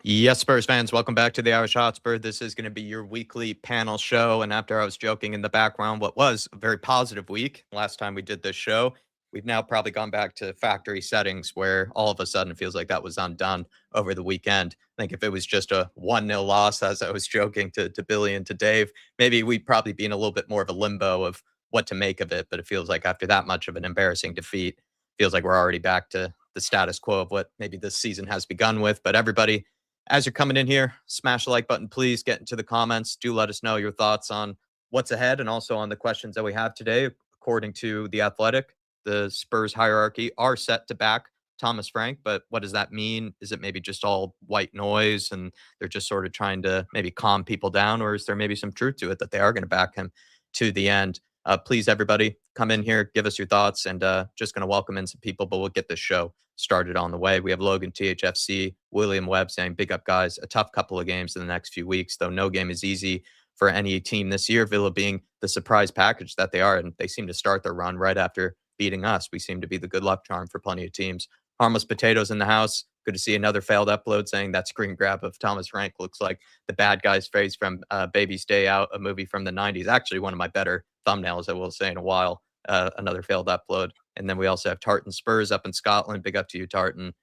Yes, Spurs fans, welcome back to the Irish Hotspur. This is going to be your weekly panel show. And after I was joking in the background, what was a very positive week last time we did this show, we've now probably gone back to factory settings where all of a sudden it feels like that was undone over the weekend. I think if it was just a 1-0 loss, as I was joking to Billy and to Dave, maybe we'd probably be in a little bit more of a limbo of what to make of it. But it feels like after that much of an embarrassing defeat, feels like we're already back to the status quo of what maybe this season has begun with. But everybody, as you're coming in here, smash the like button, please. Get into the comments. Do let us know your thoughts on what's ahead and also on the questions that we have today. According to The Athletic, the Spurs hierarchy are set to back Thomas Frank, but what does that mean? Is it maybe just all white noise and they're just sort of trying to maybe calm people down, or is there maybe some truth to it that they are going to back him to the end? Please, everybody, come in here, give us your thoughts, and just going to welcome in some people, but we'll get this show started on the way. We have Logan THFC, William Webb saying, big up, guys. A tough couple of games in the next few weeks, though no game is easy for any team this year. Villa being the surprise package that they are, and they seem to start their run right after beating us. We seem to be the good luck charm for plenty of teams. Harmless Potatoes in the house. Good to see another failed upload saying that screen grab of Thomas Frank looks like the bad guy's face from Baby's Day Out, a movie from the 90s. Actually, one of my better thumbnails, I will say, in a while. Another failed upload. And then we also have Tartan Spurs up in Scotland. Big up to you, Tartan.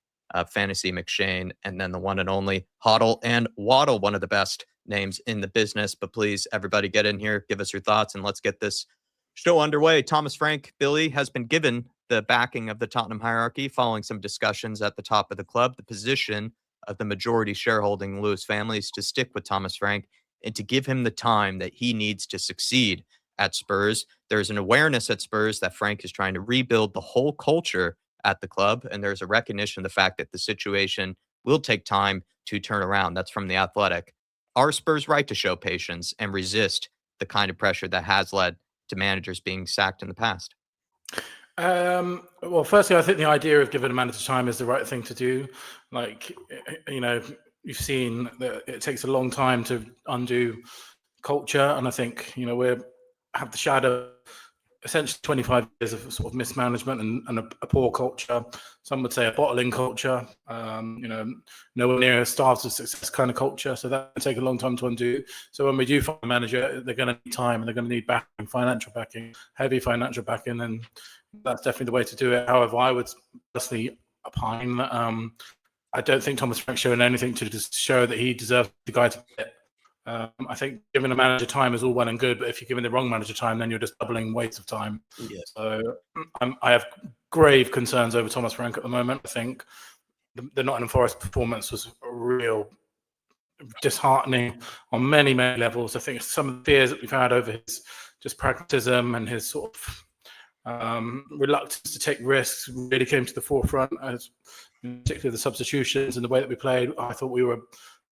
Fantasy McShane. And then the one and only Hoddle and Waddle, one of the best names in the business. But please, everybody get in here, give us your thoughts, and let's get this show underway. Thomas Frank, Billy, has been given the backing of the Tottenham hierarchy following some discussions at the top of the club. The position of the majority shareholding Lewis family is to stick with Thomas Frank and to give him the time that he needs to succeed at Spurs. There's an awareness at Spurs that Frank is trying to rebuild the whole culture at the club, and there's a recognition of the fact that the situation will take time to turn around. That's from The Athletic. Are Spurs right to show patience and resist the kind of pressure that has led to managers being sacked in the past? Well, firstly, I think the idea of giving a manager time is the right thing to do. Like, you've seen that it takes a long time to undo culture, and I think we have the shadow essentially 25 years of sort of mismanagement and a poor culture. Some would say a bottling culture. Nowhere near a stars of success kind of culture. So that will take a long time to undo. So when we do find a manager, they're going to need time and they're going to need backing, financial backing, heavy financial backing, and that's definitely the way to do it. However, I would personally opine that I don't think Thomas Frank's showing anything to just show that he deserves the guy to get. I think giving a manager time is all well and good, but if you're giving the wrong manager time, then you're just doubling waste of time. Yeah. So I have grave concerns over Thomas Frank at the moment. I think the Nottingham Forest performance was real disheartening on many, many levels. I think some of the fears that we've had over his just pragmatism and his sort of reluctance to take risks really came to the forefront, as particularly the substitutions and the way that we played. I thought we were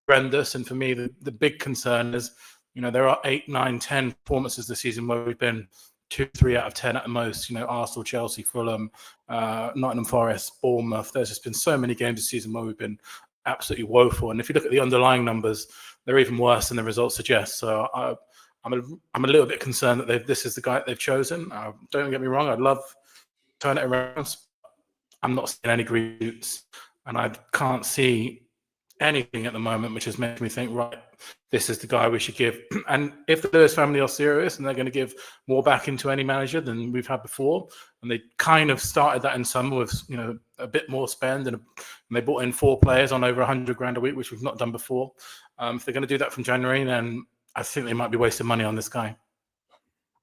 horrendous, and for me the big concern is there are 8, 9, 10 performances this season where we've been 2, 3 out of 10 at the most. Arsenal, Chelsea, Fulham, Nottingham Forest, Bournemouth. There's just been so many games this season where we've been absolutely woeful, and if you look at the underlying numbers, they're even worse than the results suggest. So I'm a little bit concerned that this is the guy that they've chosen. Don't get me wrong, I'd love to turn it around. I'm not seeing any green shoots, and I can't see anything at the moment which is making me think, right, this is the guy we should give. And if the Lewis family are serious and they're going to give more back into any manager than we've had before, and they kind of started that in summer with a bit more spend, and they brought in 4 players on over 100 grand a week, which we've not done before. If they're going to do that from January, then I think they might be wasting money on this guy.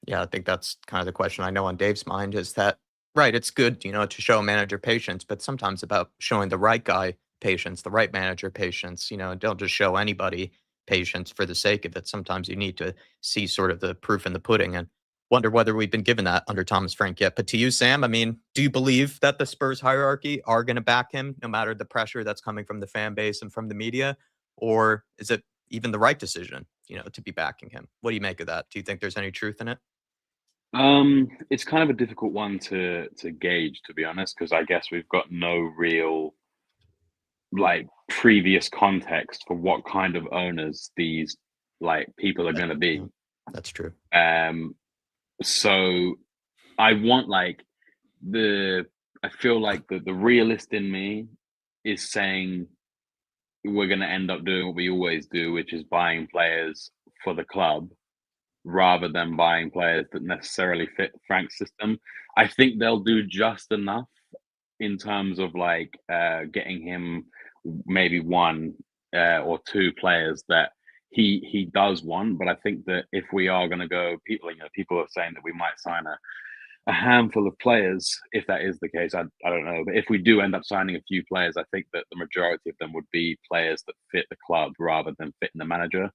Yeah, I think that's kind of the question I know on Dave's mind is that, right, it's good, to show a manager patience, but sometimes about showing the right guy patience, the right manager patience. Don't just show anybody patience for the sake of it. Sometimes you need to see sort of the proof in the pudding, and wonder whether we've been given that under Thomas Frank yet. But to you, Sam, I mean, do you believe that the Spurs hierarchy are going to back him no matter the pressure that's coming from the fan base and from the media? Or is it even the right decision, to be backing him? What do you make of that? Do you think there's any truth in it? It's kind of a difficult one to gauge, to be honest, because I guess we've got no real previous context for what kind of owners these people are going to be. That's true. So I want I feel like the realist in me is saying we're going to end up doing what we always do, which is buying players for the club rather than buying players that necessarily fit Frank's system. I think they'll do just enough in terms of like getting him maybe one or two players that he does want. But I think that if we are going to go, people are saying that we might sign a handful of players. If that is the case, I don't know. But if we do end up signing a few players, I think that the majority of them would be players that fit the club rather than fitting the manager.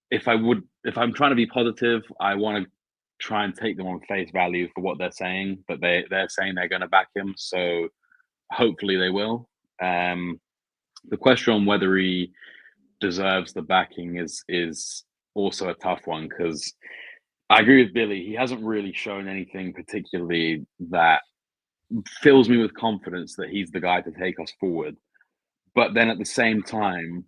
If I'm trying to be positive, I want to try and take them on face value for what they're saying, but they're saying they're going to back him, so hopefully they will. The question on whether he deserves the backing is also a tough one, because I agree with Billy. He hasn't really shown anything particularly that fills me with confidence that he's the guy to take us forward. But then at the same time,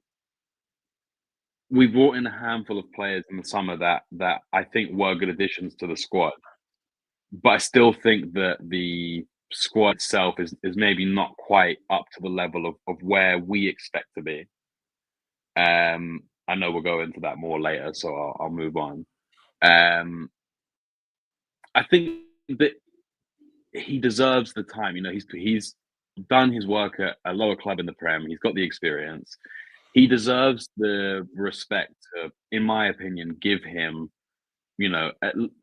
we brought in a handful of players in the summer that I think were good additions to the squad. But I still think that the squad itself is maybe not quite up to the level of where we expect to be. I know we'll go into that more later, so I'll move on. I think that he deserves the time. You know, he's done his work at a lower club in the Prem. He's got the experience. He deserves the respect to, in my opinion, give him, you know,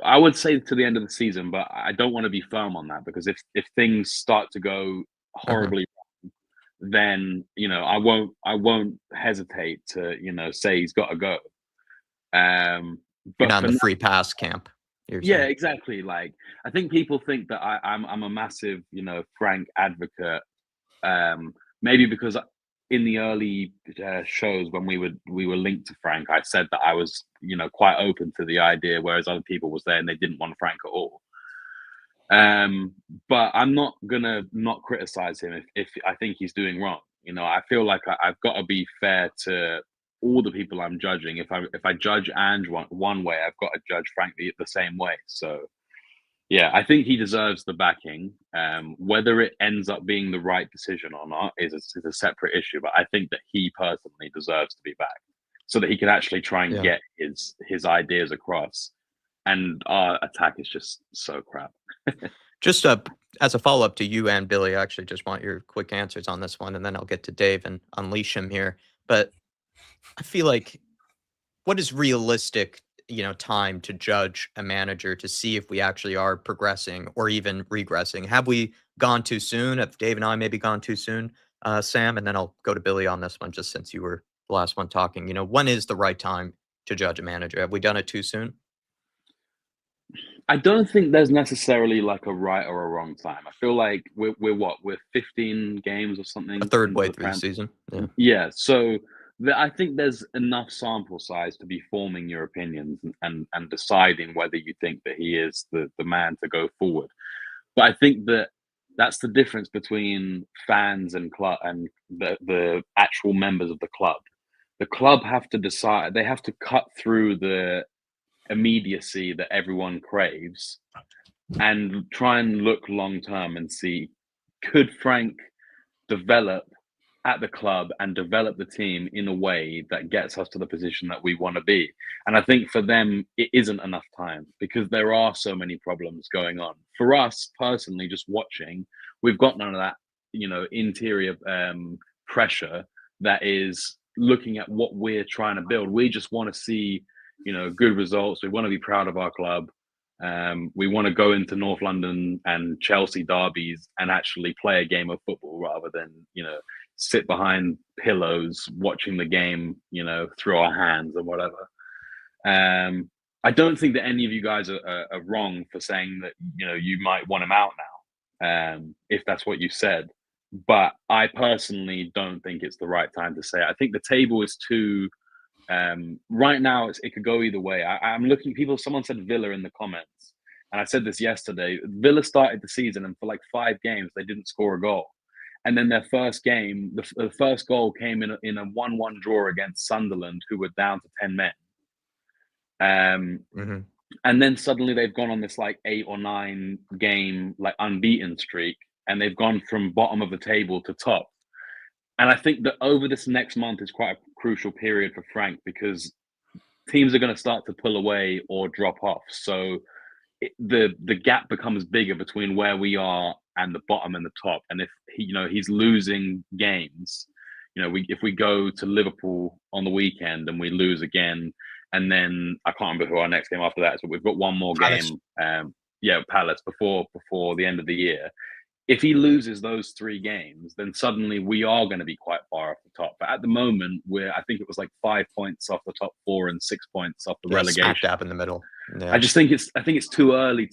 I would say to the end of the season, but I don't want to be firm on that, because if things start to go horribly wrong, then, you know, I won't hesitate to, you know, say he's got to go. You're But not for in the now, free pass camp. yeah, exactly. Like, I think people think that I'm a massive, you know, Frank advocate. Maybe because in the early shows when we were linked to Frank, I said that I was, you know, quite open to the idea, whereas other people was there and they didn't want Frank at all. But I'm not gonna not criticize him if I think he's doing wrong. You know, I feel like I've got to be fair to all the people I'm judging. If I judge Ange one way, I've got to judge Frank the same way. So yeah, I think he deserves the backing. Whether it ends up being the right decision or not is a separate issue. But I think that he personally deserves to be backed, so that he can actually try and get his ideas across. And our attack is just so crap. Just as a follow-up to you and Billy, I actually just want your quick answers on this one, and then I'll get to Dave and unleash him here. But I feel like, what is realistic, you know, time to judge a manager to see if we actually are progressing or even regressing? Have we gone too soon? Have Dave and I maybe gone too soon, Sam? And then I'll go to Billy on this one, just since you were the last one talking. You know, when is the right time to judge a manager? Have we done it too soon? I don't think there's necessarily like a right or a wrong time. I feel like we're 15 games or something A third into way the through the Prem. season. Yeah. Yeah, so I think there's enough sample size to be forming your opinions and deciding whether you think that he is the man to go forward. But I think that that's the difference between fans and club and the actual members of the club. The club have to decide. They have to cut through the immediacy that everyone craves and try and look long term and see, could Frank develop at the club and develop the team in a way that gets us to the position that we want to be. And I think for them, it isn't enough time, because there are so many problems going on. For us personally, just watching, we've got none of that, you know, interior pressure that is looking at what we're trying to build. We just want to see, you know, good results. We want to be proud of our club. We want to go into North London and Chelsea derbies and actually play a game of football rather than, you know, sit behind pillows watching the game, you know, through our hands or whatever. I don't think that any of you guys are wrong for saying that, you know, you might want him out now, if that's what you said. But I personally don't think it's the right time to say it. I think the table is too. Right now, it could go either way. I'm looking. Someone said Villa in the comments, and I said this yesterday. Villa started the season, and for like 5 games, they didn't score a goal. And then their first game, the first goal came in a 1-1 draw against Sunderland, who were down to 10 men. And then suddenly they've gone on this like 8 or 9 game like unbeaten streak, and they've gone from bottom of the table to top. And I think that over this next month is quite a crucial period for Frank, because teams are going to start to pull away or drop off. So the gap becomes bigger between where we are and the bottom and the top. And if he's losing games, if we go to Liverpool on the weekend and we lose again, and then I can't remember who our next game after that is, but we've got one more Palace. game. Palace before the end of the year. If he loses those 3 games, then suddenly we are going to be quite far off the top. But at the moment, I think it was like 5 points off the top 4 and 6 points off the relegation. Smack dab in the middle. Yeah. I think it's too early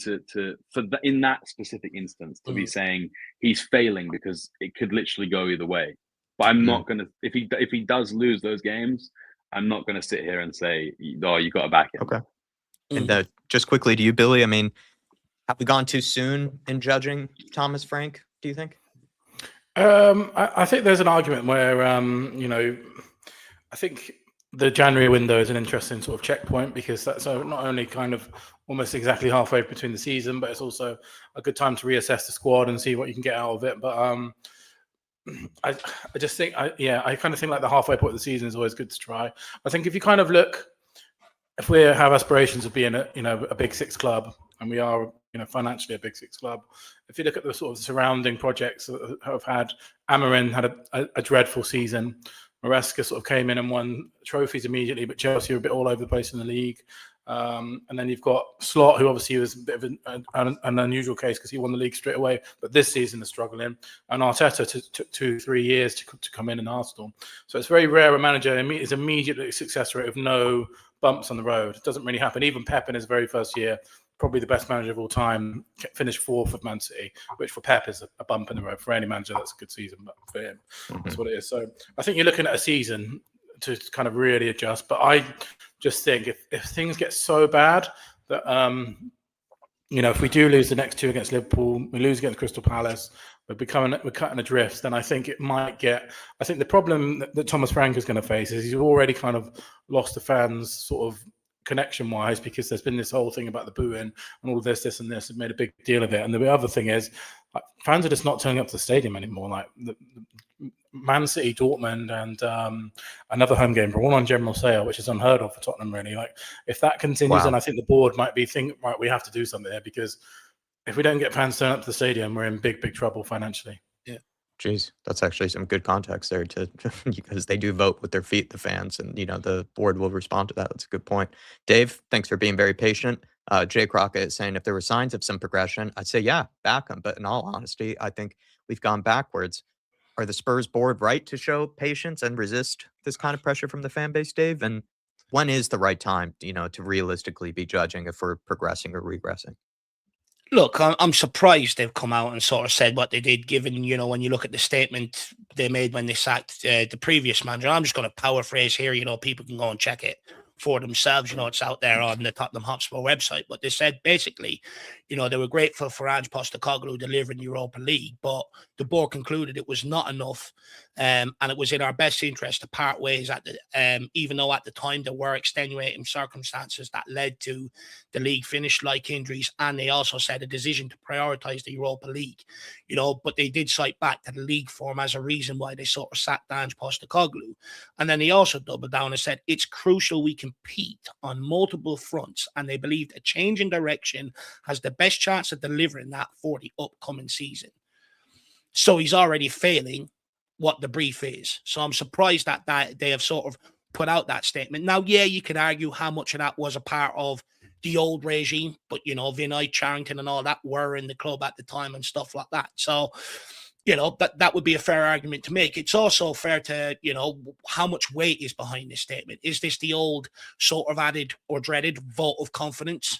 in that specific instance to be saying he's failing, because it could literally go either way. But I'm not going to, if he does lose those games, I'm not going to sit here and say, oh, you got to back him. Okay. And just quickly to you, Billy, I mean, have we gone too soon in judging Thomas Frank, do you think? I think there's an argument where, I think the January window is an interesting sort of checkpoint, because that's not only kind of almost exactly halfway between the season, but it's also a good time to reassess the squad and see what you can get out of it. But I just think, I kind of think like the halfway point of the season is always good to try. I think if you kind of look, if we have aspirations of being a Big Six club, and we are financially a Big Six club, if you look at the sort of surrounding projects that have had, Amarin had a dreadful season. Maresca sort of came in and won trophies immediately, but Chelsea were a bit all over the place in the league. And then you've got Slot, who obviously was a bit of an unusual case because he won the league straight away, but this season is struggling. And Arteta took 2-3 years to come in Arsenal. So it's very rare a manager is immediately a success rate of no bumps on the road. It doesn't really happen. Even Pep in his very first year, probably the best manager of all time, finished 4th of Man City, which for Pep is a bump in the road. For any manager, that's a good season, but for him, that's what it is. So I think you're looking at a season to kind of really adjust. But I just think if things get so bad that, if we do lose the next 2 against Liverpool, we lose against Crystal Palace, we're cutting adrift, then I think it might get. I think the problem that Thomas Frank is going to face is he's already kind of lost the fans sort of connection-wise, because there's been this whole thing about the booing and all this and this, and made a big deal of it. And the other thing is, like, fans are just not turning up to the stadium anymore. Like the Man City, Dortmund, and another home game are all on general sale, which is unheard of for Tottenham, really. Like, if that continues, then I think the board might be thinking, right, we have to do something there, because if we don't get fans turning up to the stadium, we're in big, big trouble financially. Yeah. Jeez, that's actually some good context there because they do vote with their feet, the fans, and the board will respond to that. That's a good point. Dave, thanks for being very patient. Jay Crockett is saying if there were signs of some progression, I'd say, yeah, back them. But in all honesty, I think we've gone backwards. Are the Spurs board right to show patience and resist this kind of pressure from the fan base, Dave? And when is the right time, to realistically be judging if we're progressing or regressing? Look, I'm surprised they've come out and sort of said what they did, given, when you look at the statement they made when they sacked the previous manager. I'm just going to paraphrase here, people can go and check it for themselves. It's out there on the Tottenham Hotspur website. But they said basically, they were grateful for Ange Postecoglou delivering the Europa League, but the board concluded it was not enough, and it was in our best interest to part ways even though at the time there were extenuating circumstances that led to the league finish, like injuries, and they also said a decision to prioritise the Europa League. But they did cite back to the league form as a reason why they sort of sacked Ange Postecoglou. And then they also doubled down and said it's crucial we compete on multiple fronts, and they believed a change in direction has the best chance of delivering that for the upcoming season. So he's already failing what the brief is. So I'm surprised that they have sort of put out that statement. Now, yeah, you could argue how much of that was a part of the old regime, but Vinay, Charrington and all that were in the club at the time and stuff like that. So, that would be a fair argument to make. It's also fair to, how much weight is behind this statement. Is this the old sort of added or dreaded vote of confidence?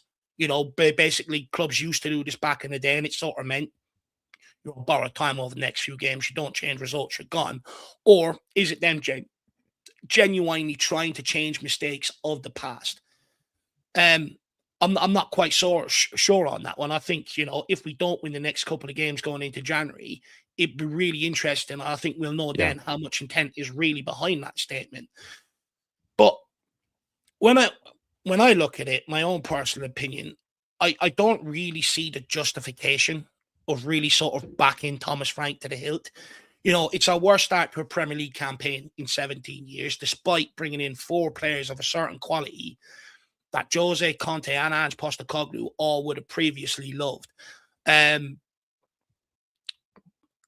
Basically clubs used to do this back in the day, and it sort of meant borrow time over the next few games. You don't change results, you're gone. Or is it them genuinely trying to change mistakes of the past? I'm not quite sure on that one. I think, if we don't win the next couple of games going into January, it'd be really interesting. I think we'll know then how much intent is really behind that statement. But when I look at it, my own personal opinion, I don't really see the justification of really sort of backing Thomas Frank to the hilt. It's our worst start to a Premier League campaign in 17 years, despite bringing in 4 players of a certain quality that Jose, Conte, and Ange Postecoglou all would have previously loved. And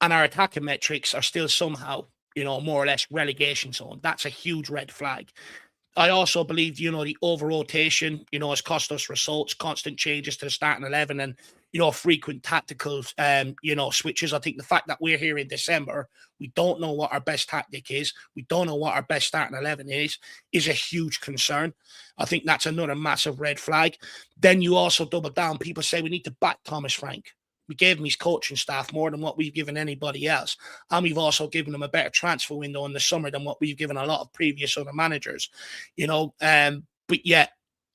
our attacking metrics are still somehow, more or less relegation zone. That's a huge red flag. I also believe, the over-rotation, has cost us results, constant changes to the starting 11 and, frequent tactical, switches. I think the fact that we're here in December, we don't know what our best tactic is. We don't know what our best starting 11 is a huge concern. I think that's another massive red flag. Then you also double down. People say we need to back Thomas Frank. We gave him his coaching staff more than what we've given anybody else. And we've also given him a better transfer window in the summer than what we've given a lot of previous other managers, but yet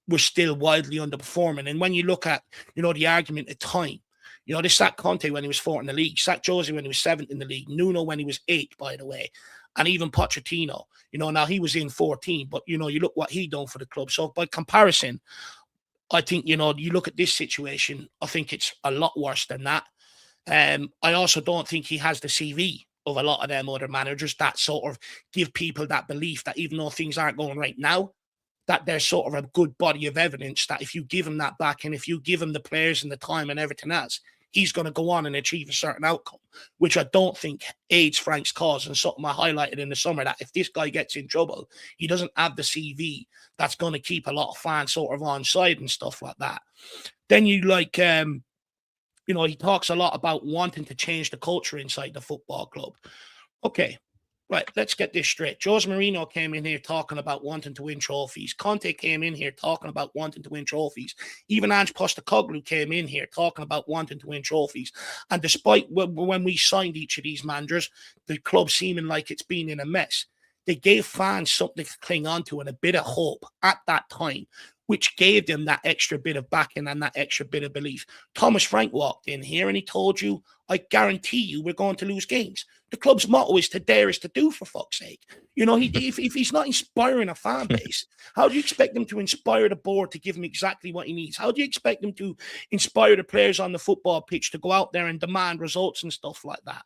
we're still wildly underperforming. And when you look at, the argument at time, they sacked Conte when he was 4th in the league, sacked Jose when he was 7th in the league, Nuno when he was 8th, by the way, and even Pochettino, now he was in 14, but, you look what he done for the club. So by comparison, I think, you look at this situation, I think it's a lot worse than that. I also don't think he has the CV of a lot of them other managers that sort of give people that belief that even though things aren't going right now, that there's sort of a good body of evidence that if you give him that back and if you give him the players and the time and everything else, he's going to go on and achieve a certain outcome, which I don't think aids Frank's cause. And something I highlighted in the summer, that if this guy gets in trouble, he doesn't have the CV that's going to keep a lot of fans sort of on side and stuff like that. Then he talks a lot about wanting to change the culture inside the football club. Okay, right, let's get this straight. Jose Mourinho came in here talking about wanting to win trophies. Conte came in here talking about wanting to win trophies. Even Ange Postecoglou came in here talking about wanting to win trophies. And despite when we signed each of these managers, the club seeming like it's been in a mess, they gave fans something to cling on to and a bit of hope at that time, which gave them that extra bit of backing and that extra bit of belief. Thomas Frank walked in here and he told you, I guarantee you we're going to lose games. The club's motto is to dare is to do, for fuck's sake. If he's not inspiring a fan base, how do you expect them to inspire the board to give him exactly what he needs? How do you expect them to inspire the players on the football pitch to go out there and demand results and stuff like that?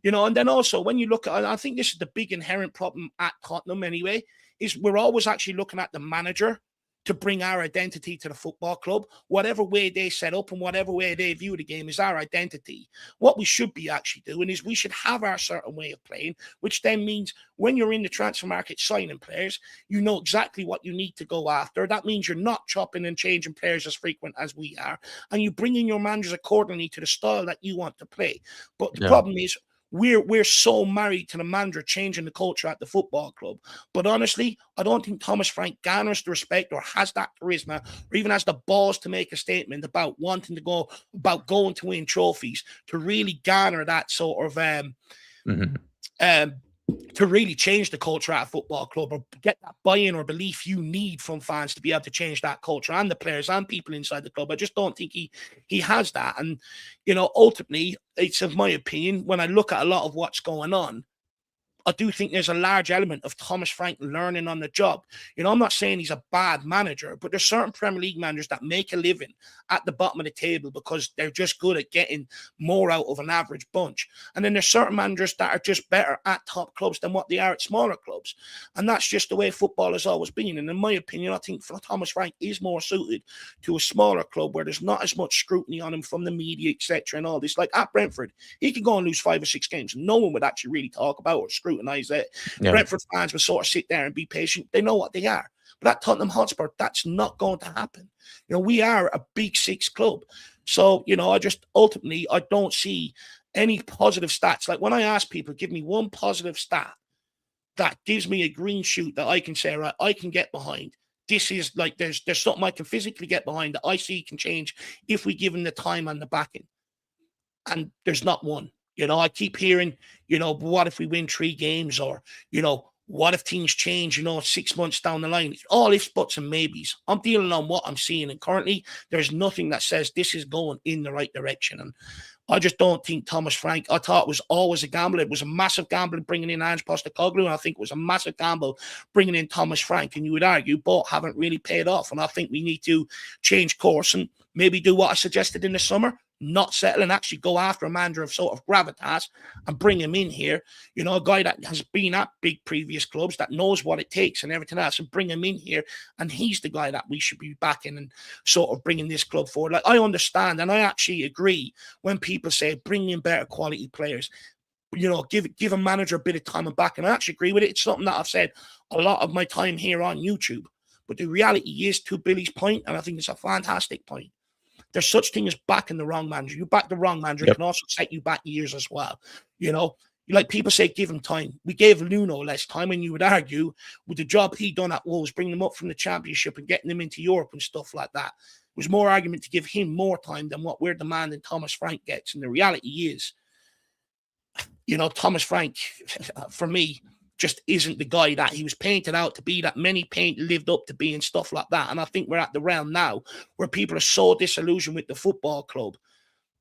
And then also when you look at, I think this is the big inherent problem at Tottenham anyway, is we're always actually looking at the manager to bring our identity to the football club. Whatever way they set up and whatever way they view the game is our identity. What we should be actually doing is we should have our certain way of playing, which then means when you're in the transfer market signing players, you know exactly what you need to go after. That means you're not chopping and changing players as frequent as we are, and you bring in your managers accordingly to the style that you want to play. But the problem is, we're so married to the manager changing the culture at the football club. But honestly, I don't think Thomas Frank garners the respect or has that charisma or even has the balls to make a statement about wanting to go, about going to win trophies, to really garner that sort of to really change the culture at a football club or get that buy-in or belief you need from fans to be able to change that culture and the players and people inside the club. I just don't think he has that. And, ultimately, it's of my opinion, when I look at a lot of what's going on, I do think there's a large element of Thomas Frank learning on the job. I'm not saying he's a bad manager, but there's certain Premier League managers that make a living at the bottom of the table because they're just good at getting more out of an average bunch. And then there's certain managers that are just better at top clubs than what they are at smaller clubs. And that's just the way football has always been. And in my opinion, I think Thomas Frank is more suited to a smaller club where there's not as much scrutiny on him from the media, etc. and all this. Like at Brentford, he could go and lose 5 or 6 games. No one would actually really talk about or scrutinize it. Yeah. Brentford fans will sort of sit there and be patient. They know what they are. But at Tottenham Hotspur, that's not going to happen. We are a big 6 club. So, I just ultimately, I don't see any positive stats. Like when I ask people, give me one positive stat that gives me a green shoot that I can say, right, I can get behind. This is like, there's something I can physically get behind that I see can change if we give him the time and the backing. And there's not one. I keep hearing, what if we win 3 games or, what if things change, 6 months down the line? It's all ifs, buts, and maybes. I'm dealing on what I'm seeing. And currently, there's nothing that says this is going in the right direction. And I just don't think Thomas Frank, I thought it was always a gamble. It was a massive gamble bringing in Ange Postecoglou. And I think it was a massive gamble bringing in Thomas Frank. And you would argue both haven't really paid off. And I think we need to change course and maybe do what I suggested in the summer. not settle and actually go after a manager of sort of gravitas and bring him in here, you know, a guy that has been at big previous clubs, that knows what it takes and everything else, and bring him in here, and he's the guy that we should be backing and sort of bringing this club forward. Like, I understand, and I actually agree when people say bring in better quality players. You know, give a manager a bit of time and back. And I actually agree with it. It's something that I've said a lot of my time here on YouTube. But the reality is, to Billy's point, and I think it's a fantastic point, there's such thing as backing the wrong manager. You back the wrong manager, it can also set you back years as well. You know, like people say, give him time. We gave Nuno less time, and you would argue with the job he done at Wolves, bringing them up from the Championship and getting them into Europe and stuff like that. It was more argument to give him more time than what we're demanding Thomas Frank gets. And the reality is, you know, Thomas Frank, for me, just isn't the guy that he was painted out to be, that many lived up to be and stuff like that. And I think we're at the realm now where people are so disillusioned with the football club.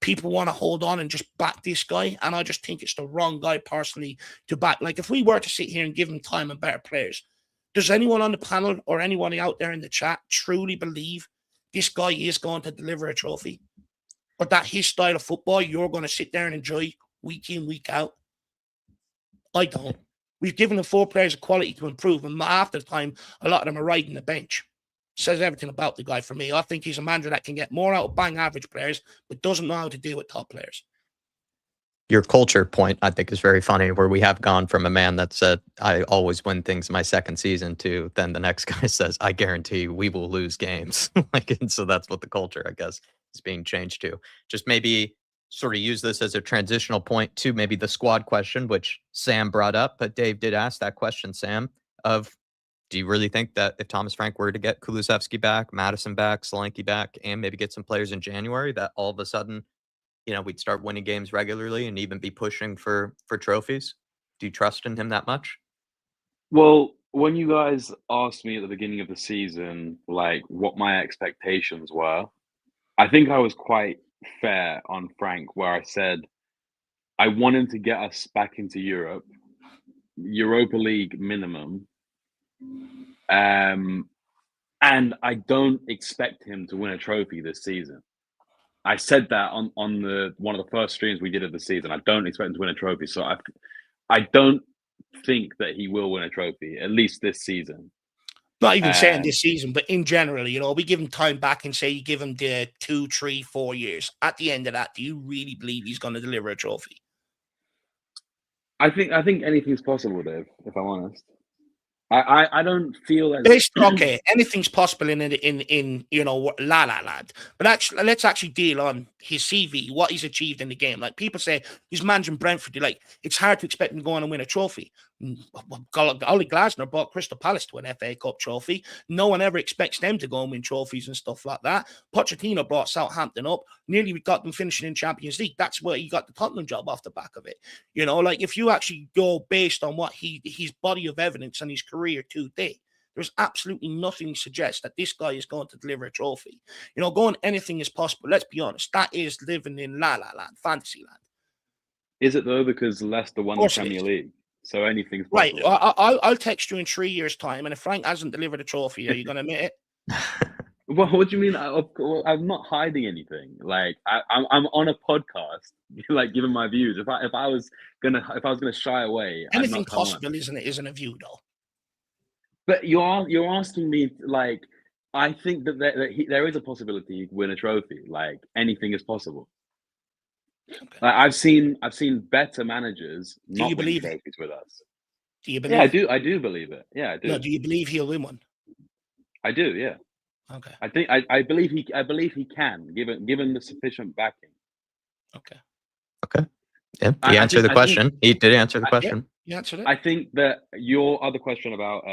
People want to hold on and just back this guy. And I just think it's the wrong guy personally to back. Like, if we were to sit here and give him time and better players, does anyone on the panel or anyone out there in the chat truly believe this guy is going to deliver a trophy? Or that his style of football you're going to sit there and enjoy week in, week out? I don't. We've given the 4 players a quality to improve, and half the time, a lot of them are riding the bench. Says everything about the guy for me. I think he's a manager that can get more out of bang average players, but doesn't know how to deal with top players. Your culture point, I think, is very funny, where we have gone from a man that said, I always win things my second season, to then the next guy says, I guarantee we will lose games. And so that's what the culture, I guess, is being changed to. Just maybe sort of use this as a transitional point to maybe the squad question, which Sam brought up, but Dave did ask that question, Sam, of, do you really think that if Thomas Frank were to get Kulusevski back, Madison back, Solanke back, and maybe get some players in January, that all of a sudden, you know, we'd start winning games regularly and even be pushing for trophies? Do you trust in him that much? Well, when you guys asked me at the beginning of the season, like, what my expectations were, I think I was quite fair on Frank, where I said I want him to get us back into Europe, Europa League minimum, and I don't expect him to win a trophy this season. I said that on the one of the first streams we did of the season. I don't expect him to win a trophy, so I don't think that he will win a trophy, at least this season. Not even saying this season, but in general, you know, we give him time back and say you give him the 2, 3, 4 years. At the end of that, do you really believe he's going to deliver a trophy? I think anything's possible, Dave, if I'm honest. I don't feel as okay, anything's possible in you know, La La Land. But actually, let's actually deal on his CV, what he's achieved in the game. Like, people say he's managing Brentford. Like, it's hard to expect him to go on and win a trophy. Ollie Glasner brought Crystal Palace to an FA Cup trophy. No one ever expects them to go and win trophies and stuff like that. Pochettino brought Southampton up. Nearly we got them finishing in Champions League. That's where he got the Tottenham job off the back of it. You know, like, if you actually go based on what his body of evidence and his career today, there's absolutely nothing to suggest that this guy is going to deliver a trophy. You know, going anything is possible. Let's be honest. That is living in La La Land, fantasy land. Is it though? Because Leicester won the Premier League. So anything's possible. Right. I'll text you in 3 years' time, and if Frank hasn't delivered a trophy, are you going to admit it? Well, what do you mean? I'm not hiding anything. Like, I'm on a podcast, like, giving my views. If I was gonna shy away, anything possible isn't a view though. But you're asking me, like, I think that there is a possibility he could win a trophy. Like, anything is possible. Okay. Like, I've seen better managers not win trophies with us. Do you believe? Yeah, I do believe it. Yeah, I do. No, do you believe he'll win one? I do. Yeah. Okay. I believe he can, given the sufficient backing. Okay. Yeah, he answered the question. He did answer the question. Yeah, he answered it. I think that your other question about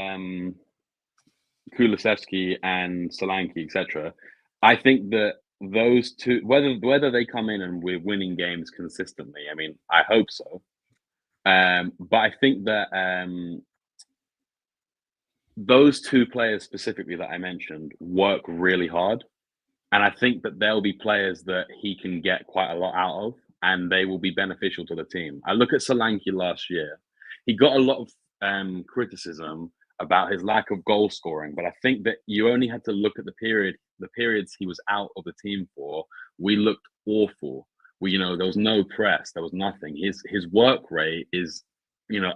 Kulusevski and Solanke, etc. I think that those two, whether they come in and we're winning games consistently, I mean, I hope so. But I think that those two players specifically that I mentioned work really hard. And I think that there'll be players that he can get quite a lot out of, and they will be beneficial to the team. I look at Solanke last year. He got a lot of criticism about his lack of goal scoring, but I think that you only had to look at the periods he was out of the team for. We looked awful. There was no press, there was nothing. His work rate is,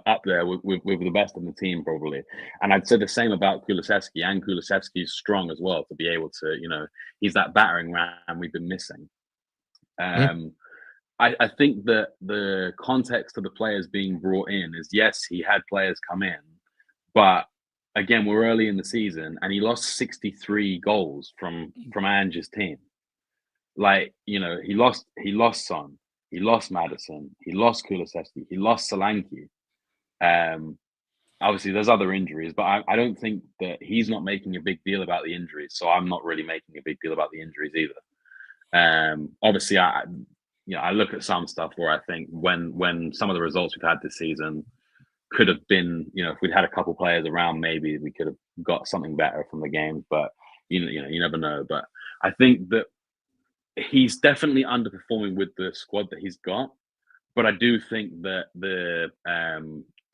up there with the best in the team probably. And I'd say the same about Kulusevski, and Kulusevski is strong as well to be able to, he's that battering ram we've been missing. I think that the context of the players being brought in is, yes, he had players come in, but again, we're early in the season and he lost 63 goals from Ange's team. He lost Son, he lost Maddison, he lost Kulusevski, he lost Solanke. Obviously, there's other injuries, but I don't think that he's not making a big deal about the injuries, so I'm not really making a big deal about the injuries either. Obviously, I look at some stuff where I think when some of the results we've had this season could have been, if we'd had a couple players around, maybe we could have got something better from the games. But you never know. But I think that he's definitely underperforming with the squad that he's got. But I do think that the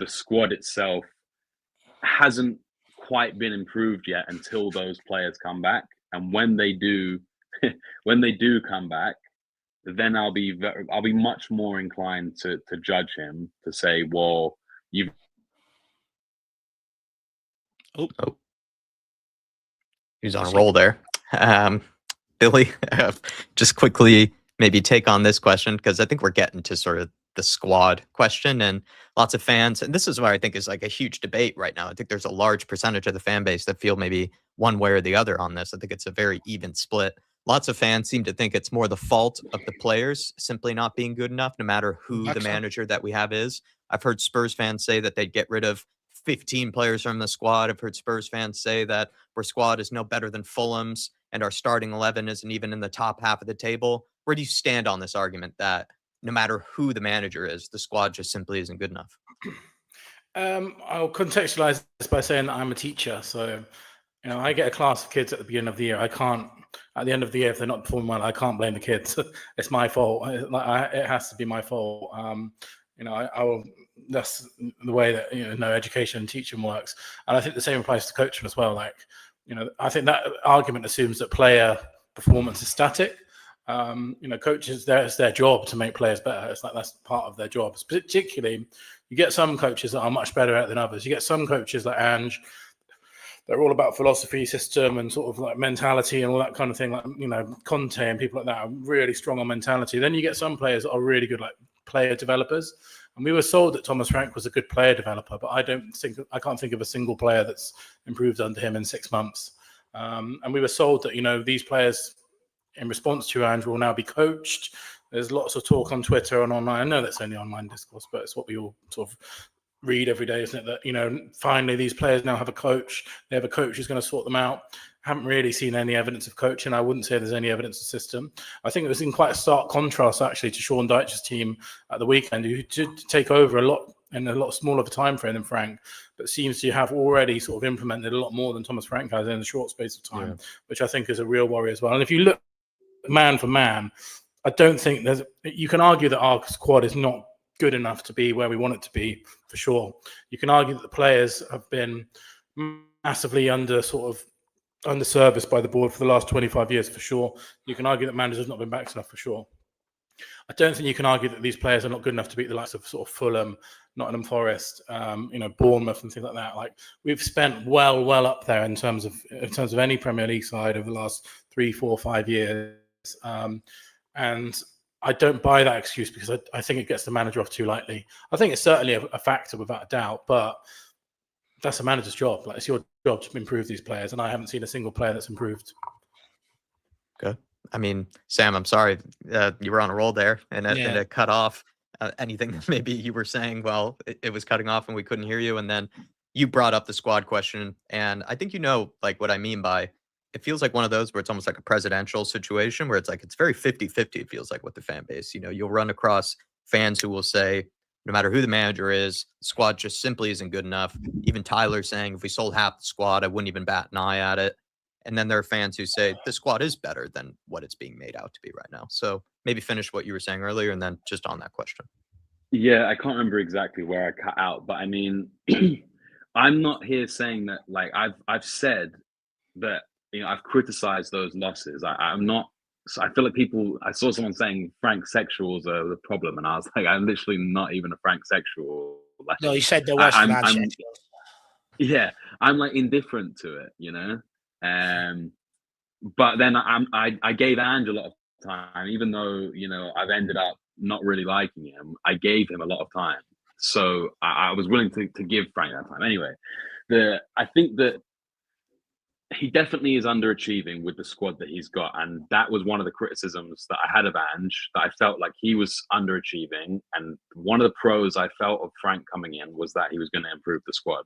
squad itself hasn't quite been improved yet until those players come back. And when they do, come back, then I'll be much more inclined to judge him, to say, well, you've. Oh. He's on a roll there. Billy, just quickly maybe take on this question, because I think we're getting to sort of the squad question, and lots of fans, and this is why I think is like a huge debate right now. I think there's a large percentage of the fan base that feel maybe one way or the other on this. I think it's a very even split. Lots of fans seem to think it's more the fault of the players simply not being good enough, no matter who the manager that we have is. I've heard Spurs fans say that they'd get rid of 15 players from the squad. I've heard Spurs fans say that our squad is no better than Fulham's and our starting 11 isn't even in the top half of the table. Where do you stand on this argument that no matter who the manager is, the squad just simply isn't good enough? I'll contextualize this by saying that I'm a teacher. So, I get a class of kids at the beginning of the year. I can't, at the end of the year, if they're not performing well, I can't blame the kids. It's my fault. It has to be my fault. I will. That's the way that education and teaching works, and I think the same applies to coaching as well. I think that argument assumes that player performance is static. Coaches, it's their job to make players better. It's like that's part of their jobs. Particularly, you get some coaches that are much better at it than others. You get some coaches like Ange. They're all about philosophy, system, and sort of like mentality and all that kind of thing. Like Conte and people like that are really strong on mentality. Then you get some players that are really good, like player developers. And we were sold that Thomas Frank was a good player developer, but I can't think of a single player that's improved under him in 6 months. And we were sold that these players, in response to Ange, will now be coached. There's lots of talk on Twitter and online. I know that's only online discourse, but it's what we all sort of read every day, isn't it? That finally these players now have a coach. They have a coach who's going to sort them out. Haven't really seen any evidence of coaching. I wouldn't say there's any evidence of system. I think it was in quite a stark contrast actually to Sean Dyche's team at the weekend, who did take over a lot in a lot smaller of a time frame than Frank, but seems to have already sort of implemented a lot more than Thomas Frank has in a short space of time, which I think is a real worry as well. And if you look man for man, I don't think you can argue that our squad is not good enough to be where we want it to be, for sure. You can argue that the players have been massively underserviced by the board for the last 25 years, for sure. You can argue that managers have not been backed enough, for sure. I don't think you can argue that these players are not good enough to beat the likes of sort of Fulham, Nottingham Forest, Bournemouth, and things like that. Like, we've spent well up there in terms of any Premier League side over the last 3, 4, 5 years. And I don't buy that excuse, because I think it gets the manager off too lightly. I think it's certainly a factor without a doubt, but that's a manager's job. Like, it's your job to improve these players, and I haven't seen a single player that's improved. Good. I mean, Sam, I'm sorry, you were on a roll there, and it cut off. Anything that maybe you were saying, well, it was cutting off and we couldn't hear you, and then you brought up the squad question, and I think like what I mean by it feels like one of those where it's almost like a presidential situation where it's like it's very 50-50. It feels like with the fan base. You'll run across fans who will say, no matter who the manager is, the squad just simply isn't good enough. Even Tyler saying, if we sold half the squad, I wouldn't even bat an eye at it. And then there are fans who say the squad is better than what it's being made out to be right now. So maybe finish what you were saying earlier, and then just on that question. Yeah, I can't remember exactly where I cut out, but I mean, I'm not here saying that. Like, I've said that I've criticized those losses. I'm not So I feel like I saw someone saying Frank sexuals are the problem, and I was like, I'm literally not even a Frank sexual. Like, No, he said there was I'm yeah, I'm like indifferent to it, you know. But then I gave Ange a lot of time, even though, you know, I've ended up not really liking him. I gave him a lot of time, so I was willing to give Frank that time. Anyway, I think that he definitely is underachieving with the squad that he's got, and that was one of the criticisms that I had of Ange, that I felt like he was underachieving. And one of the pros I felt of Frank coming in was that he was going to improve the squad.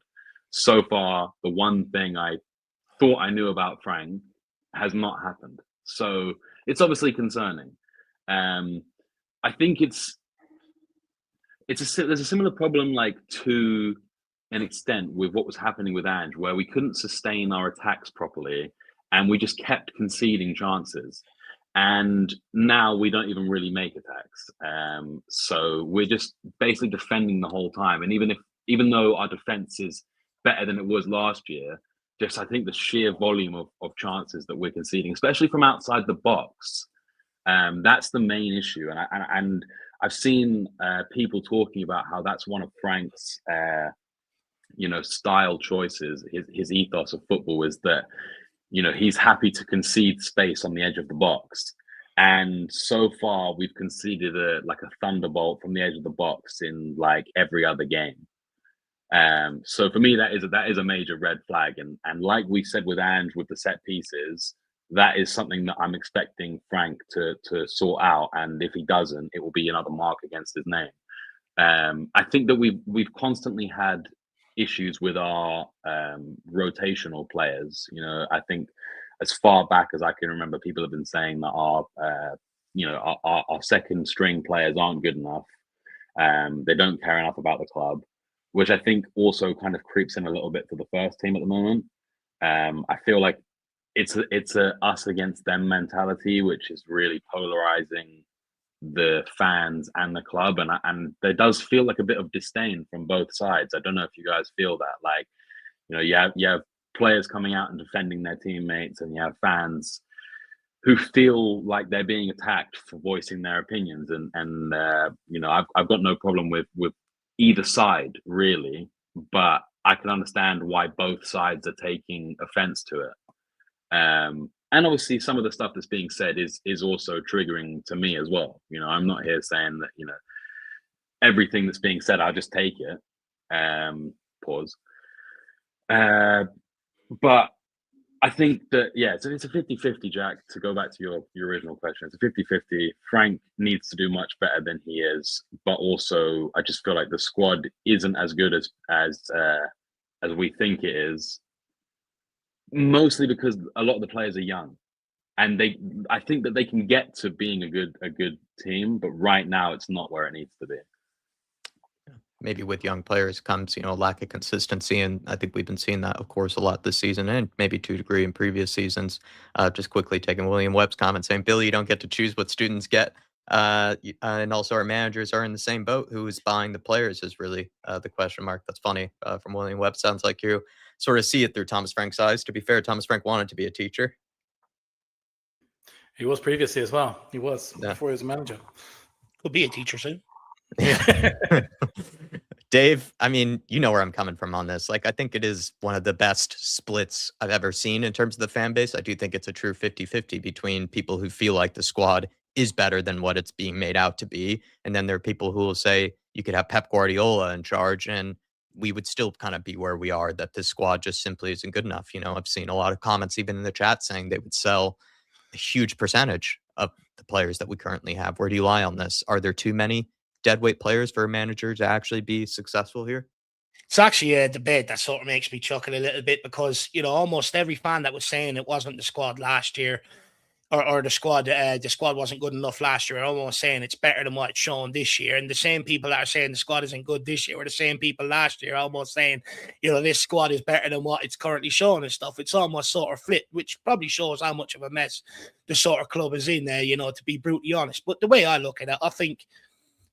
So far, the one thing I thought I knew about Frank has not happened, so it's obviously concerning. I think there's a similar problem, like, to an extent, with what was happening with Ange, where we couldn't sustain our attacks properly and we just kept conceding chances. And now we don't even really make attacks. So we're just basically defending the whole time. And even though our defense is better than it was last year, just I think the sheer volume of chances that we're conceding, especially from outside the box, that's the main issue. And I've seen people talking about how that's one of Frank's style choices. His ethos of football is that, you know, he's happy to concede space on the edge of the box. And so far, we've conceded a thunderbolt from the edge of the box in like every other game. So for me, that is a major red flag. And like we said with Ange, with the set pieces, that is something that I'm expecting Frank to sort out. And if he doesn't, it will be another mark against his name. I think that we've constantly had issues with our rotational players. You know, I think as far back as I can remember, people have been saying that our second string players aren't good enough. They don't care enough about the club, which I think also kind of creeps in a little bit to the first team at the moment. I feel like it's a us against them mentality, which is really polarizing the fans and the club, and there does feel like a bit of disdain from both sides. I don't know if you guys feel that, like, you know, you have players coming out and defending their teammates, and you have fans who feel like they're being attacked for voicing their opinions. And you know, I've got no problem with either side really, but I can understand why both sides are taking offense to it. And obviously, some of the stuff that's being said is also triggering to me as well. You know, I'm not here saying that, you know, everything that's being said, I'll just take it. Pause. But I think that, yeah, it's a 50-50, Jack, to go back to your original question. It's a 50-50. Frank needs to do much better than he is. But also, I just feel like the squad isn't as good as we think it is. Mostly because a lot of the players are young, and I think that they can get to being a good team, but right now it's not where it needs to be. Maybe with young players comes, you know, a lack of consistency, and I think we've been seeing that, of course, a lot this season, and maybe to a degree in previous seasons. Just quickly taking William Webb's comment, saying, "Billy, you don't get to choose what students get," and also our managers are in the same boat. Who is buying the players is really the question mark. That's funny from William Webb. Sounds like you sort of see it through Thomas Frank's eyes. To be fair, Thomas Frank wanted to be a teacher. He was previously as well. He was before he was a manager. Could be a teacher soon. Yeah. Dave, I mean, you know where I'm coming from on this. Like, I think it is one of the best splits I've ever seen in terms of the fan base. I do think it's a true 50-50 between people who feel like the squad is better than what it's being made out to be. And then there are people who will say you could have Pep Guardiola in charge and we would still kind of be where we are, that this squad just simply isn't good enough. You know, I've seen a lot of comments, even in the chat, saying they would sell a huge percentage of the players that we currently have. Where do you lie on this? Are there too many deadweight players for a manager to actually be successful here? It's actually a debate that sort of makes me chuckle a little bit, because, you know, almost every fan that was saying it wasn't the squad last year, or the squad wasn't good enough last year, are almost saying it's better than what it's shown this year. And the same people that are saying the squad isn't good this year were the same people last year, almost saying, you know, this squad is better than what it's currently showing and stuff. It's almost sort of flipped, which probably shows how much of a mess the sort of club is in there, you know, to be brutally honest. But the way I look at it, I think,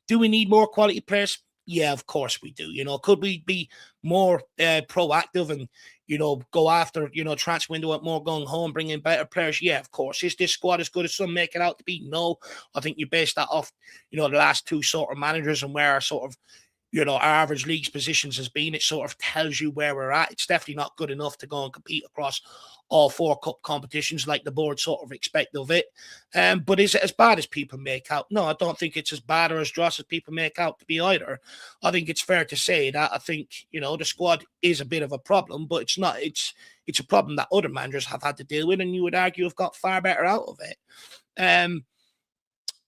do we need more quality players? Yeah, of course we do. Could we be more proactive and, go after, transfer window at more gung ho and bring in better players? Yeah, of course. Is this squad as good as some make it out to be? No. I think you base that off, the last two sort of managers and where our sort of, our average league's positions has been. It sort of tells you where we're at. It's definitely not good enough to go and compete across all 4 cup competitions like the board sort of expect of it. But is it as bad as people make out? No, I don't think it's as bad or as dross as people make out to be either. I think it's fair to say that I think, the squad is a bit of a problem, but it's not. It's a problem that other managers have had to deal with, and you would argue have got far better out of it.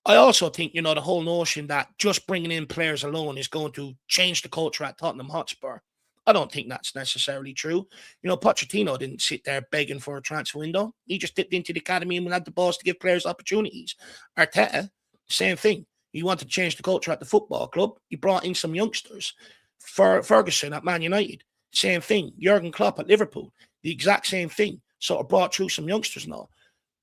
I also think, the whole notion that just bringing in players alone is going to change the culture at Tottenham Hotspur. I don't think that's necessarily true. Pochettino didn't sit there begging for a transfer window. He just dipped into the academy and had the balls to give players opportunities. Arteta, same thing. He wanted to change the culture at the football club. He brought in some youngsters. Ferguson at Man United, same thing. Jurgen Klopp at Liverpool, the exact same thing. Sort of brought through some youngsters now.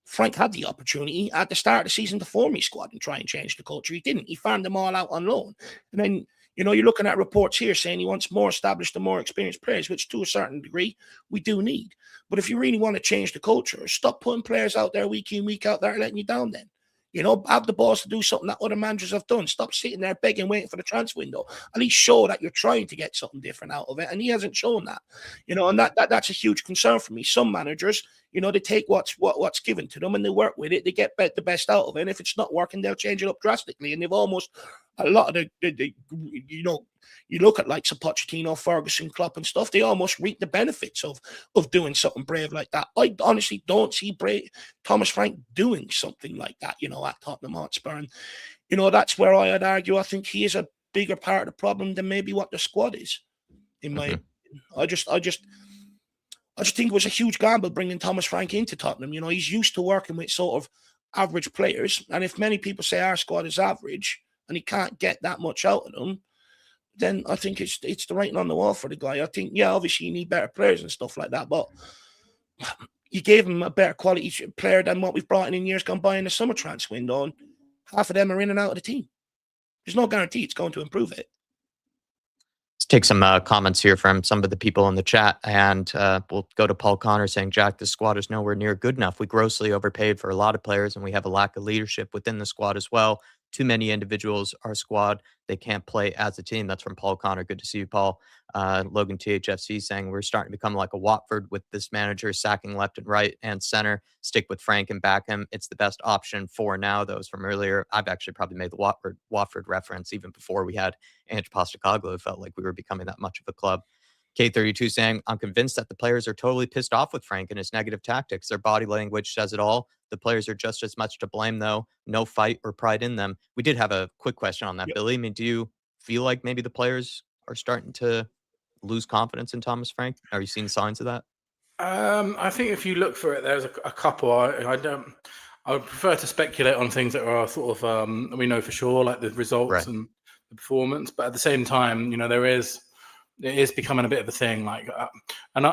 Frank had the opportunity at the start of the season to form his squad and try and change the culture. He didn't. He farmed them all out on loan. And then, you're looking at reports here saying he wants more established and more experienced players, which to a certain degree we do need. But if you really want to change the culture, stop putting players out there week in, week out that are letting you down then. Have the balls to do something that other managers have done. Stop sitting there begging, waiting for the transfer window. At least show that you're trying to get something different out of it. And he hasn't shown that. And that's a huge concern for me. Some managers, they take what's given to them and they work with it. They get the best out of it. And if it's not working, they'll change it up drastically. And they've almost a lot of you look at like Pochettino, Ferguson, Klopp and stuff, they almost reap the benefits of doing something brave like that. I honestly don't see Thomas Frank doing something like that, at Tottenham Hotspur. And, that's where I'd argue I think he is a bigger part of the problem than maybe what the squad is, in my opinion. I just think it was a huge gamble bringing Thomas Frank into Tottenham. He's used to working with sort of average players. And if many people say our squad is average and he can't get that much out of them, then I think it's the writing on the wall for the guy. I think, yeah, obviously you need better players and stuff like that, but you gave him a better quality player than what we've brought in years gone by in the summer transfer window, and half of them are in and out of the team. There's no guarantee it's going to improve it. Let's take some comments here from some of the people in the chat, and we'll go to Paul Connor saying, Jack, this squad is nowhere near good enough. We grossly overpaid for a lot of players, and we have a lack of leadership within the squad as well. Too many individuals, our squad, they can't play as a team. That's from Paul Connor. Good to see you, Paul. Logan THFC saying we're starting to become like a Watford with this manager sacking left and right and center. Stick with Frank and back him. It's the best option for now. That was from earlier. I've actually probably made the Watford reference even before we had Ange Postecoglou. It felt like we were becoming that much of a club. K32 saying, I'm convinced that the players are totally pissed off with Frank and his negative tactics. Their body language says it all. The players are just as much to blame, though. No fight or pride in them. We did have a quick question on that, Yep. Billy. I mean, do you feel like maybe the players are starting to lose confidence in Thomas Frank? Are you seeing signs of that? I think if you look for it, there's a couple. I would prefer to speculate on things that are sort of we know for sure, like the results Right. and the performance. But at the same time, it is becoming a bit of a thing. Like, one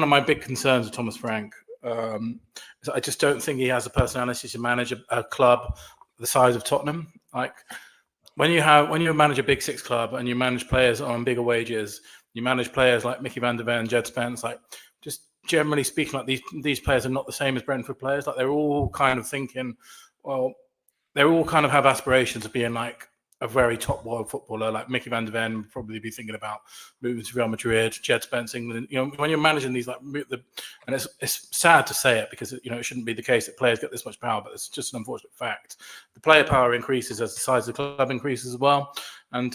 of my big concerns with Thomas Frank is I just don't think he has a personality to manage a club the size of Tottenham. Like, when you manage a Big Six club and you manage players on bigger wages, you manage players like Mickey van der Ven, Jed Spence, like, just generally speaking, like these players are not the same as Brentford players. Like, they're all kind of thinking, well, they all kind of have aspirations of being like a very top world footballer. Like Mickey van der Ven would probably be thinking about moving to Real Madrid, Jed Spence, England. When you're managing these, and it's sad to say it because it shouldn't be the case that players get this much power, but it's just an unfortunate fact. The player power increases as the size of the club increases as well, and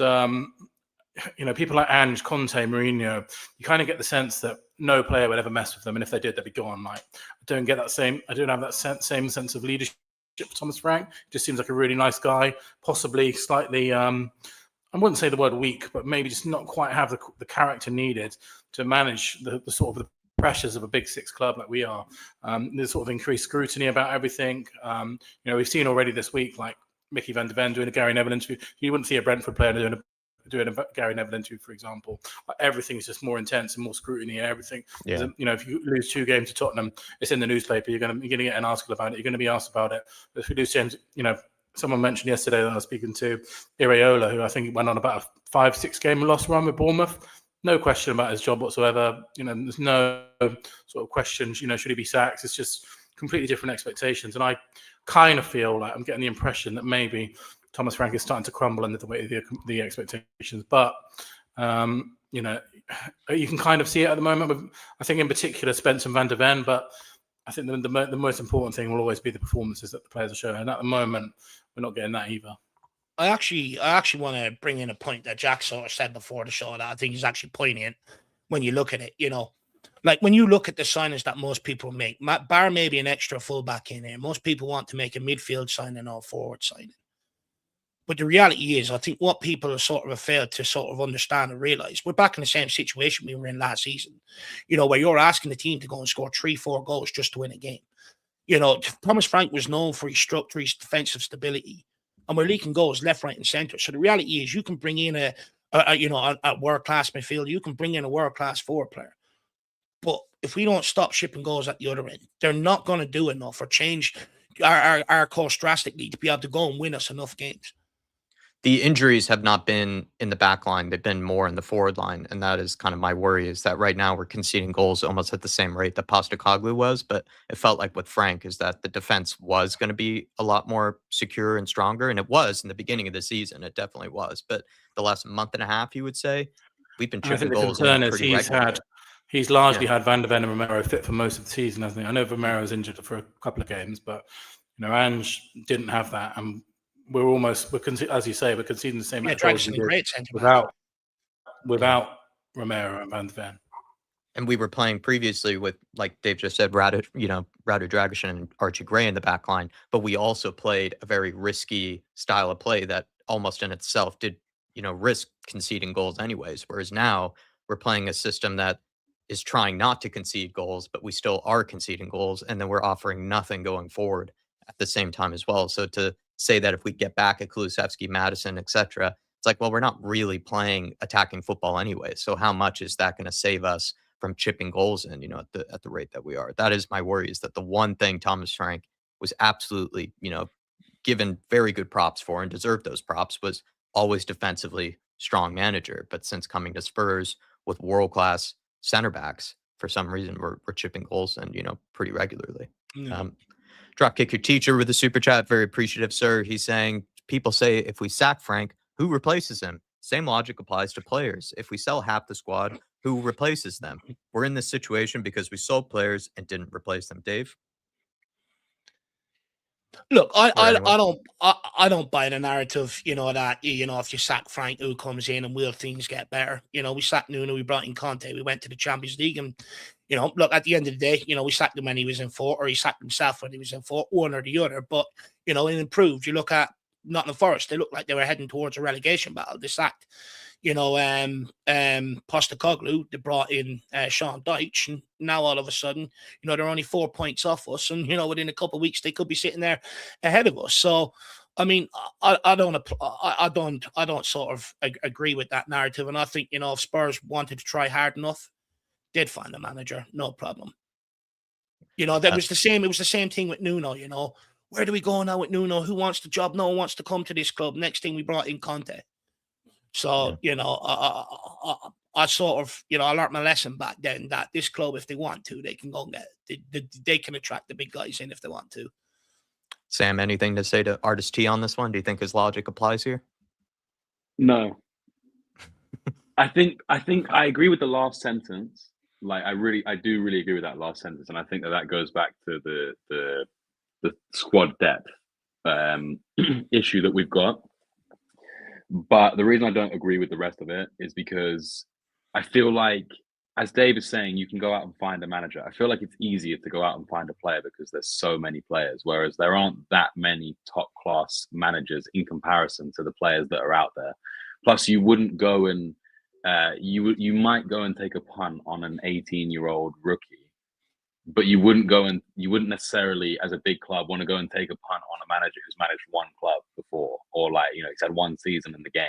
people like Ange, Conte, Mourinho, you kind of get the sense that no player would ever mess with them, and if they did, they'd be gone. Like, I don't have that same sense of leadership for Thomas Frank. Just seems like a really nice guy, possibly slightly, I wouldn't say the word weak, but maybe just not quite have the character needed to manage the sort of the pressures of a Big Six club like we are. There's sort of increased scrutiny about everything. We've seen already this week, like Mickey van der Ven doing a Gary Neville interview. You wouldn't see a Brentford player doing a Gary Neville interview, for example. Like, everything's just more intense and more scrutiny and everything. Yeah. If you lose 2 games to Tottenham, it's in the newspaper. You're going to get an article about it. You're going to be asked about it. But if we lose games, someone mentioned yesterday that I was speaking to Iriola, who I think went on about a 5-6 game loss run with Bournemouth. No question about his job whatsoever. There's no sort of question, should he be sacked? It's just completely different expectations. And I kind of feel like I'm getting the impression that maybe Thomas Frank is starting to crumble under the weight of the expectations. But, you can kind of see it at the moment with, I think in particular, Spence and Van der Ven. But I think the most important thing will always be the performances that the players are showing. And at the moment, we're not getting that either. I actually want to bring in a point that Jack sort of said before the show that I think is actually poignant when you look at it. Like when you look at the signings that most people make, bar maybe an extra fullback in there, most people want to make a midfield signing or a forward signing. But the reality is, I think what people have sort of failed to sort of understand and realize, we're back in the same situation we were in last season, where you're asking the team to go and score 3-4 goals just to win a game. Thomas Frank was known for his structure, his defensive stability, and we're leaking goals left, right, and center. So the reality is, you can bring in a world-class midfielder, you can bring in a world-class forward player. But if we don't stop shipping goals at the other end, they're not going to do enough or change our course drastically to be able to go and win us enough games. The injuries have not been in the back line. They've been more in the forward line. And that is kind of my worry, is that right now we're conceding goals almost at the same rate that Postecoglou was. But it felt like with Frank is that the defense was going to be a lot more secure and stronger. And it was in the beginning of the season. It definitely was. But the last month and a half, you would say, we've been chipping goals in pretty regularly. He's largely had Van der Ven and Romero fit for most of the season, hasn't he? I know Romero was injured for a couple of games, but Ange didn't have that, and as you say, we're conceding the same amount of goals without Romero and Van der Ven. And we were playing previously with, like Dave just said, Radu Dragic and Archie Gray in the back line, but we also played a very risky style of play that almost in itself did, risk conceding goals anyways. Whereas now we're playing a system that is trying not to concede goals, but we still are conceding goals, and then we're offering nothing going forward at the same time as well. So to say that if we get back at Kulusevski, Madison, etc., it's like, well, we're not really playing attacking football anyway. So how much is that going to save us from chipping goals in, at the rate that we are? That is my worry, is that the one thing Thomas Frank was absolutely, given very good props for and deserved those props, was always defensively strong manager. But since coming to Spurs with world-class center backs, for some reason we're chipping goals in, pretty regularly. Dropkick Your Teacher with a super chat, very appreciative, sir. He's saying, people say if we sack Frank, who replaces him? Same logic applies to players. If we sell half the squad, who replaces them? We're in this situation because we sold players and didn't replace them. Dave? Look, I don't buy the narrative, that if you sack Frank, who comes in and will things get better? We sacked Nuno, we brought in Conte, we went to the Champions League, and look, at the end of the day, we sacked him when he was in fourth, or he sacked himself when he was in fourth, one or the other. But it improved. You look at Nottingham Forest; they looked like they were heading towards a relegation battle. They sacked, Postecoglou. They brought in Sean Dyche, and now all of a sudden, they're only 4 points off us, and within a couple of weeks they could be sitting there ahead of us. So, I mean, I don't sort of agree with that narrative, and I think if Spurs wanted to try hard enough, they'd find a manager, no problem. That was the same. It was the same thing with Nuno. Where do we go now with Nuno? Who wants the job? No one wants to come to this club. Next thing, we brought in Conte. So, I sort of, I learned my lesson back then that this club, if they want to, they can go and they can attract the big guys in if they want to. Sam, anything to say to Artist T on this one? Do you think his logic applies here? No. I think I agree with the last sentence. Like, I do really agree with that last sentence, and I think that goes back to the squad depth issue that we've got. But the reason I don't agree with the rest of it is because I feel like, as Dave is saying, you can go out and find a manager. I feel like it's easier to go out and find a player because there's so many players, whereas there aren't that many top class managers in comparison to the players that are out there. Plus, you wouldn't go and you might go and take a punt on an 18-year-old rookie, but you wouldn't necessarily, as a big club, want to go and take a punt on a manager who's managed one club before, or he's had one season in the game.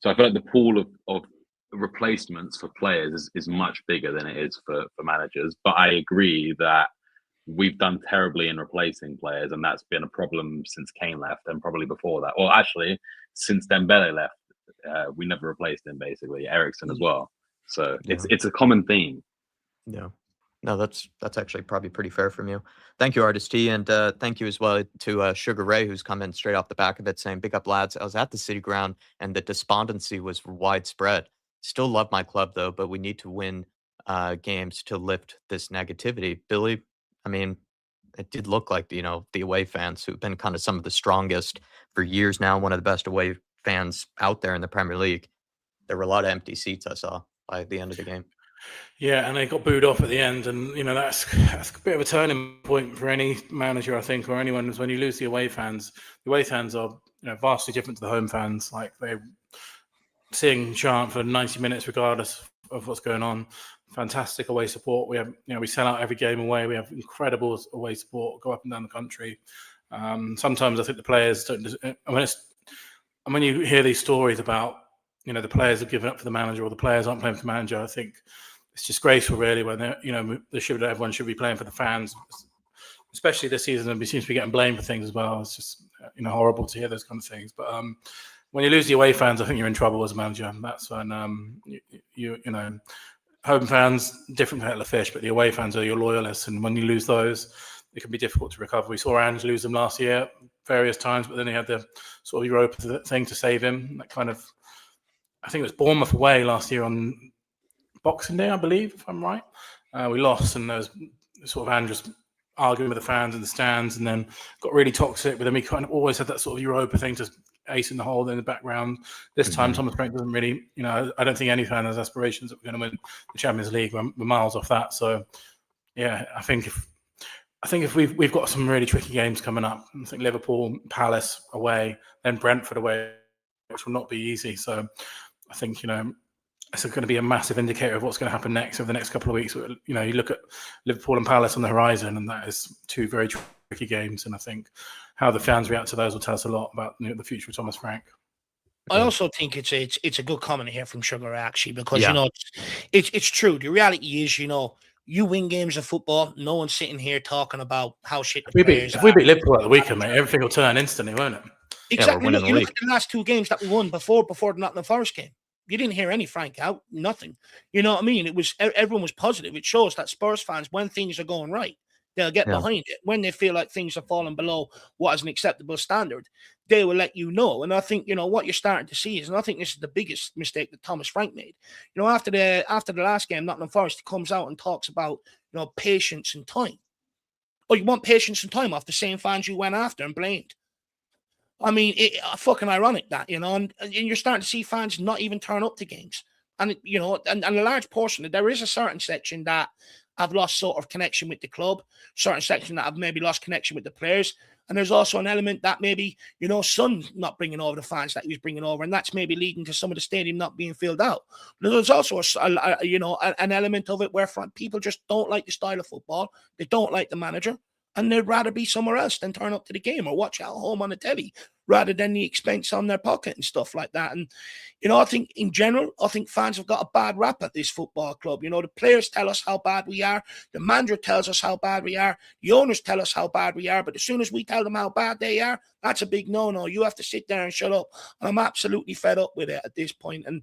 So I feel like the pool of replacements for players is much bigger than it is for managers. But I agree that we've done terribly in replacing players, and that's been a problem since Kane left, and probably before that. Or actually, since Dembele left, we never replaced him, basically. Ericsson as Yeah. well. So Yeah. it's a common theme. Yeah. No, that's actually probably pretty fair from you. Thank you, Artist T, and thank you as well to Sugar Ray, who's come in straight off the back of it, saying, "Big up, lads. I was at the City Ground, and the despondency was widespread. Still love my club though, but we need to win games to lift this negativity." Billy, I mean, it did look like the away fans who've been kind of some of the strongest for years now, one of the best away fans out there in the Premier League. There were a lot of empty seats I saw by the end of the game. Yeah, and they got booed off at the end, and that's a bit of a turning point for any manager, I think, or anyone. Is when you lose the away fans. The away fans are vastly different to the home fans. Like they sing, chant for 90 minutes regardless of what's going on. Fantastic away support. We have we sell out every game away. We have incredible away support. Go up and down the country. Sometimes I think the players don't. When you hear these stories about the players have given up for the manager or the players aren't playing for the manager, I think it's disgraceful, really, when everyone should be playing for the fans, especially this season. And we seem to be getting blamed for things as well. It's just horrible to hear those kind of things. But when you lose the away fans, I think you're in trouble as a manager. That's when home fans, different kettle of fish, but the away fans are your loyalists, and when you lose those, it can be difficult to recover. We saw Ange lose them last year various times, but then he had the sort of Europa thing to save him. That kind of, I think it was Bournemouth away last year on Boxing Day, I believe, if I'm right. We lost, and there was sort of Andrews arguing with the fans in the stands, and then got really toxic with him. He kind of always had that sort of Europa thing, just ace in the hole in the background. This time, Thomas Frank doesn't really, I don't think any fan has aspirations that we're going to win the Champions League. We're miles off that. So, yeah, I think if we've got some really tricky games coming up. I think Liverpool, Palace away, then Brentford away, which will not be easy. So, I think it's going to be a massive indicator of what's going to happen next over the next couple of weeks. You look at Liverpool and Palace on the horizon, and that is two very tricky games. And I think how the fans react to those will tell us a lot about the future of Thomas Frank. I also think it's a good comment here from Sugar, actually, because it's true. The reality is, you win games of football. No one's sitting here talking about how shit the players are. If we beat Liverpool at the weekend, mate, everything will turn instantly, won't it? Exactly. Yeah, you look at the last two games that we won before the Nottingham Forest game. You didn't hear any Frank out, nothing. You know what I mean? It was everyone was positive. It shows that Spurs fans, when things are going right, they'll get behind it. When they feel like things are falling below what is an acceptable standard, they will let you know. And I think what you're starting to see is, and I think this is the biggest mistake that Thomas Frank made. After the last game, Nottingham Forest, he comes out and talks about patience and time. Oh, you want patience and time off the same fans you went after and blamed? I mean, fucking ironic that, and you're starting to see fans not even turn up to games. And, and a large portion, there is a certain section that have lost sort of connection with the club, certain section that have maybe lost connection with the players. And there's also an element that maybe, Son not bringing over the fans that he was bringing over, and that's maybe leading to some of the stadium not being filled out. But there's also, an element of it where people just don't like the style of football. They don't like the manager. And they'd rather be somewhere else than turn up to the game or watch at home on the telly rather than the expense on their pocket and stuff like that. And, I think in general, fans have got a bad rap at this football club. The players tell us how bad we are. The manager tells us how bad we are. The owners tell us how bad we are. But as soon as we tell them how bad they are, that's a big no-no. You have to sit there and shut up. And I'm absolutely fed up with it at this point. And,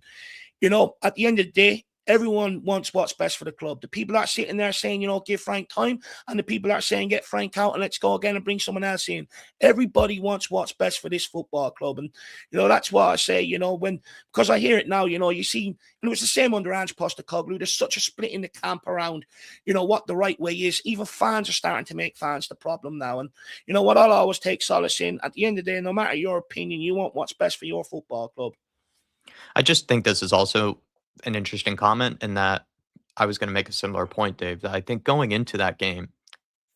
at the end of the day, everyone wants what's best for the club. The people that are sitting there saying, give Frank time, and the people that are saying, get Frank out and let's go again and bring someone else in. Everybody wants what's best for this football club. And, that's why I say, because I hear it now, you see, and it was the same under Ange Postecoglou. There's such a split in the camp around, what the right way is. Even fans are starting to make fans the problem now. And, what I'll always take solace in, at the end of the day, no matter your opinion, you want what's best for your football club. I just think this is also an interesting comment in that I was going to make a similar point, Dave. That I think going into that game,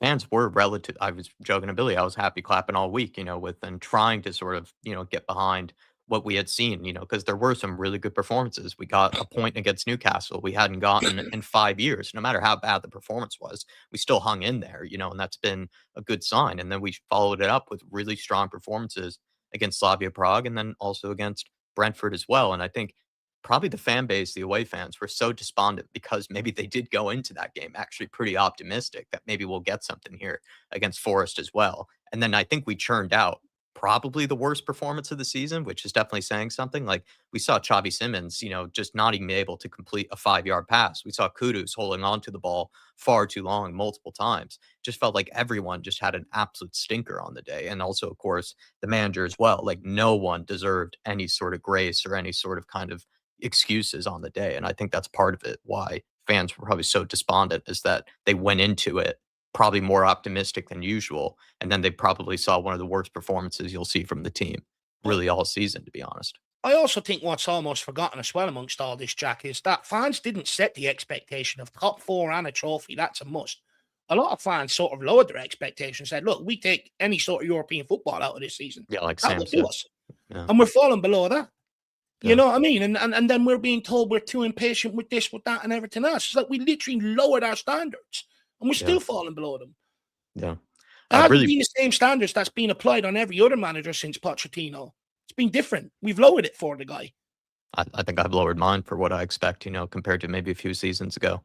fans were relative. I was joking to Billy. I was happy clapping all week, and trying to sort of, get behind what we had seen, because there were some really good performances. We got a point against Newcastle we hadn't gotten in 5 years. No matter how bad the performance was, we still hung in there, and that's been a good sign. And then we followed it up with really strong performances against Slavia Prague and then also against Brentford as well. And I think probably the fan base, the away fans, were so despondent because maybe they did go into that game actually pretty optimistic that maybe we'll get something here against Forest as well. And then I think we churned out probably the worst performance of the season, which is definitely saying something. Like we saw Xavi Simons, just not even able to complete a 5-yard pass. We saw Kudus holding on to the ball far too long multiple times. Just felt like everyone just had an absolute stinker on the day. And also, of course, the manager as well. Like no one deserved any sort of grace or any sort of kind of excuses on the day. And I think that's part of it why fans were probably so despondent, is that they went into it probably more optimistic than usual. And then they probably saw one of the worst performances you'll see from the team really all season, to be honest. I also think what's almost forgotten as well amongst all this, Jack, is that fans didn't set the expectation of top 4 and a trophy. That's a must. A lot of fans sort of lowered their expectations, said, look, we take any sort of European football out of this season. Yeah, like that Sam would said. do us. Yeah. And we're falling below that. Yeah. You know what I mean? And then we're being told we're too impatient with this, with that, and everything else. It's like we literally lowered our standards, and we're still falling below them. Yeah. It hasn't been the same standards that's been applied on every other manager since Pochettino. It's been different. We've lowered it for the guy. I think I've lowered mine for what I expect, compared to maybe a few seasons ago.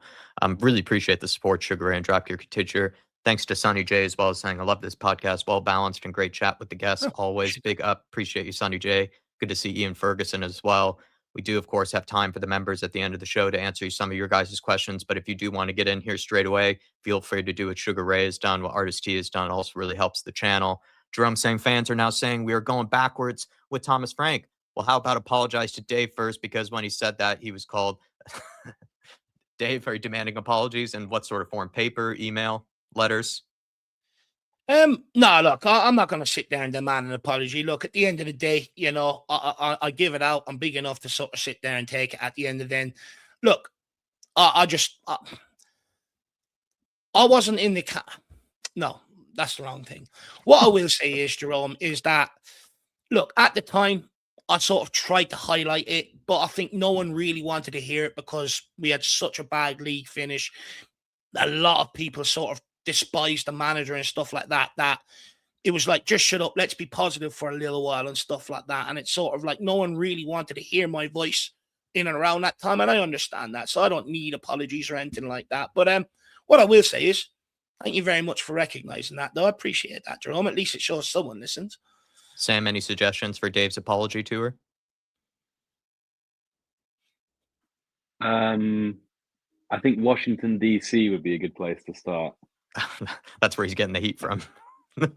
Really appreciate the support, Sugar Ray and Dropkick Teacher. Thanks to Sonny J as well, as saying, I love this podcast, well balanced and great chat with the guests. Always big up. Appreciate you, Sonny J. Good to see Ian Ferguson as well. We do, of course, have time for the members at the end of the show to answer some of your guys' questions. But if you do want to get in here straight away, feel free to do what Sugar Ray has done, what Artist T has done. Also really helps the channel. Jerome saying fans are now saying we are going backwards with Thomas Frank. Well, how about apologize to Dave first? Because when he said that, he was called Dave. Are you demanding apologies? And what sort of form? Paper, email, letters? No, look, I'm not going to sit there and demand an apology. Look, at the end of the day, I give it out. I'm big enough to sort of sit there and take it at the end of the day. Look, I wasn't in the no, that's the wrong thing. What I will say is, Jerome, is that, look, at the time, I sort of tried to highlight it, but I think no one really wanted to hear it because we had such a bad league finish. A lot of people sort of despised the manager and stuff like that, that it was like, just shut up, let's be positive for a little while and stuff like that. And it's sort of like no one really wanted to hear my voice in and around that time. And I understand that. So I don't need apologies or anything like that. But what I will say is, thank you very much for recognizing that, though. I appreciate that, Jerome. At least it shows someone listens. Sam, any suggestions for Dave's apology tour? I think Washington, D.C. would be a good place to start. That's where he's getting the heat from.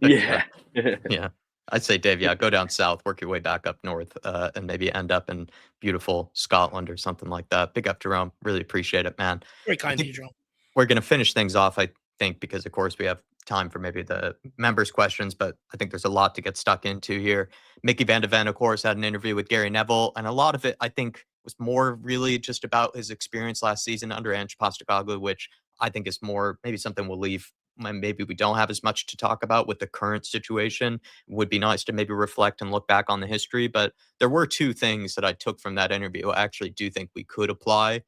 Yeah. Yeah. I'd say, Dave, go down south, work your way back up north, and maybe end up in beautiful Scotland or something like that. Big up, Jerome. Really appreciate it, man. Very kind of you, Jerome. We're going to finish things off, I think, because, of course, we have time for maybe the members' questions, but I think there's a lot to get stuck into here. Mickey Van de Ven, of course, had an interview with Gary Neville, and a lot of it, I think, was more really just about his experience last season under Ange Postecoglou, which I think is more maybe something we'll leave when maybe we don't have as much to talk about with the current situation. It would be nice to maybe reflect and look back on the history, but there were two things that I took from that interview I actually do think we could apply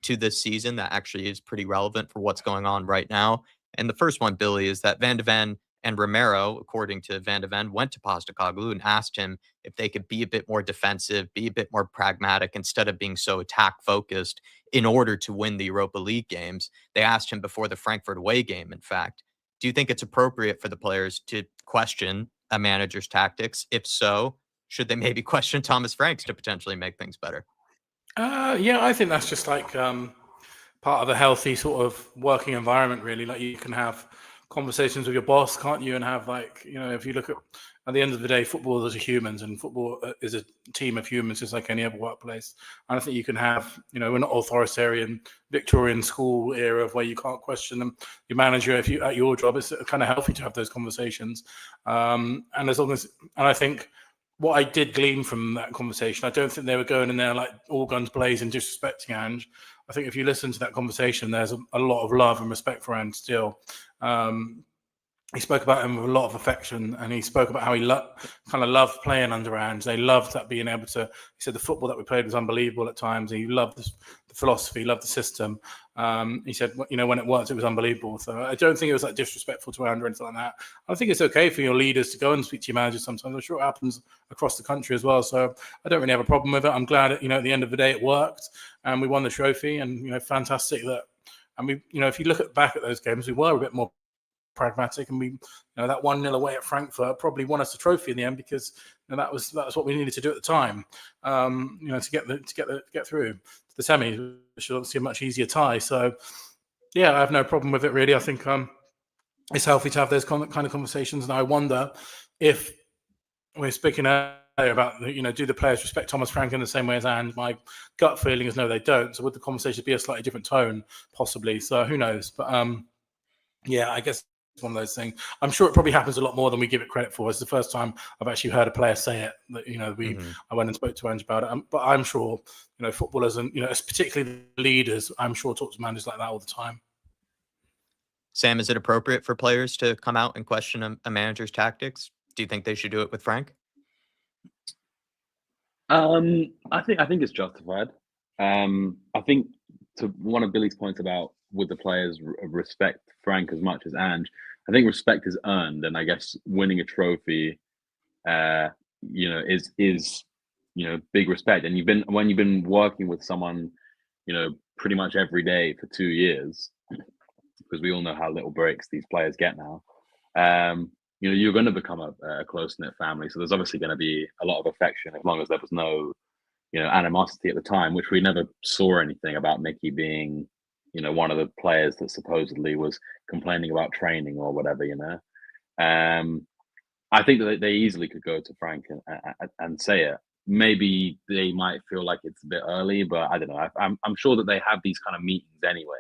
to this season that actually is pretty relevant for what's going on right now. And the first one, Billy, is that Van de Ven and Romero, according to Van de Ven, went to Postecoglou and asked him if they could be a bit more defensive, be a bit more pragmatic instead of being so attack-focused in order to win the Europa League games. They asked him before the Frankfurt away game, in fact. Do you think it's appropriate for the players to question a manager's tactics? If so, should they maybe question Thomas Frank's to potentially make things better? Yeah, I think that's just like part of a healthy sort of working environment, really. Like you can have conversations with your boss, can't you? And have if you look at the end of the day, football is humans, and football is a team of humans, just like any other workplace. And I think you can have, we're not authoritarian Victorian school era of where you can't question them. Your manager, if you at your job, it's kind of healthy to have those conversations. And I think what I did glean from that conversation, I don't think they were going in there like all guns blazing, disrespecting Ange. I think if you listen to that conversation, there's a lot of love and respect for Ange still. He spoke about him with a lot of affection, and he spoke about how he kind of loved playing under Ange. They loved that being able to. He said the football that we played was unbelievable at times. He loved the philosophy, loved the system. He said, when it worked, it was unbelievable. So I don't think it was like disrespectful to Ange or anything like that. I think it's okay for your leaders to go and speak to your managers sometimes. I'm sure it happens across the country as well. So I don't really have a problem with it. I'm glad, at the end of the day, it worked, and we won the trophy. And fantastic that. And we, if you look back at those games, we were a bit more pragmatic, and we, that 1-0 away at Frankfurt probably won us a trophy in the end, because that was what we needed to do at the time, to get through to the semis, which is obviously a much easier tie. So yeah, I have no problem with it really. I think it's healthy to have those kind of conversations, and I wonder if we're speaking earlier about, do the players respect Thomas Frank in the same way as Ange? My gut feeling is no, they don't. So would the conversation be a slightly different tone, possibly? So who knows? But yeah, I guess it's one of those things. I'm sure it probably happens a lot more than we give it credit for. It's the first time I've actually heard a player say it. That I went and spoke to Ange about it. But I'm sure footballers and particularly leaders, I'm sure talk to managers like that all the time. Sam, is it appropriate for players to come out and question a manager's tactics? Do you think they should do it with Frank? I think it's justified. I think, to one of Billy's points about would the players respect Frank as much as Ange, I think respect is earned, and I guess winning a trophy, is big respect. And when you've been working with someone, pretty much every day for 2 years, because we all know how little breaks these players get now. You're going to become a close-knit family. So there's obviously going to be a lot of affection, as long as there was no, animosity at the time, which we never saw anything about Mickey being, one of the players that supposedly was complaining about training or whatever, I think that they easily could go to Frank and say it. Maybe they might feel like it's a bit early, but I don't know. I'm sure that they have these kind of meetings anyway.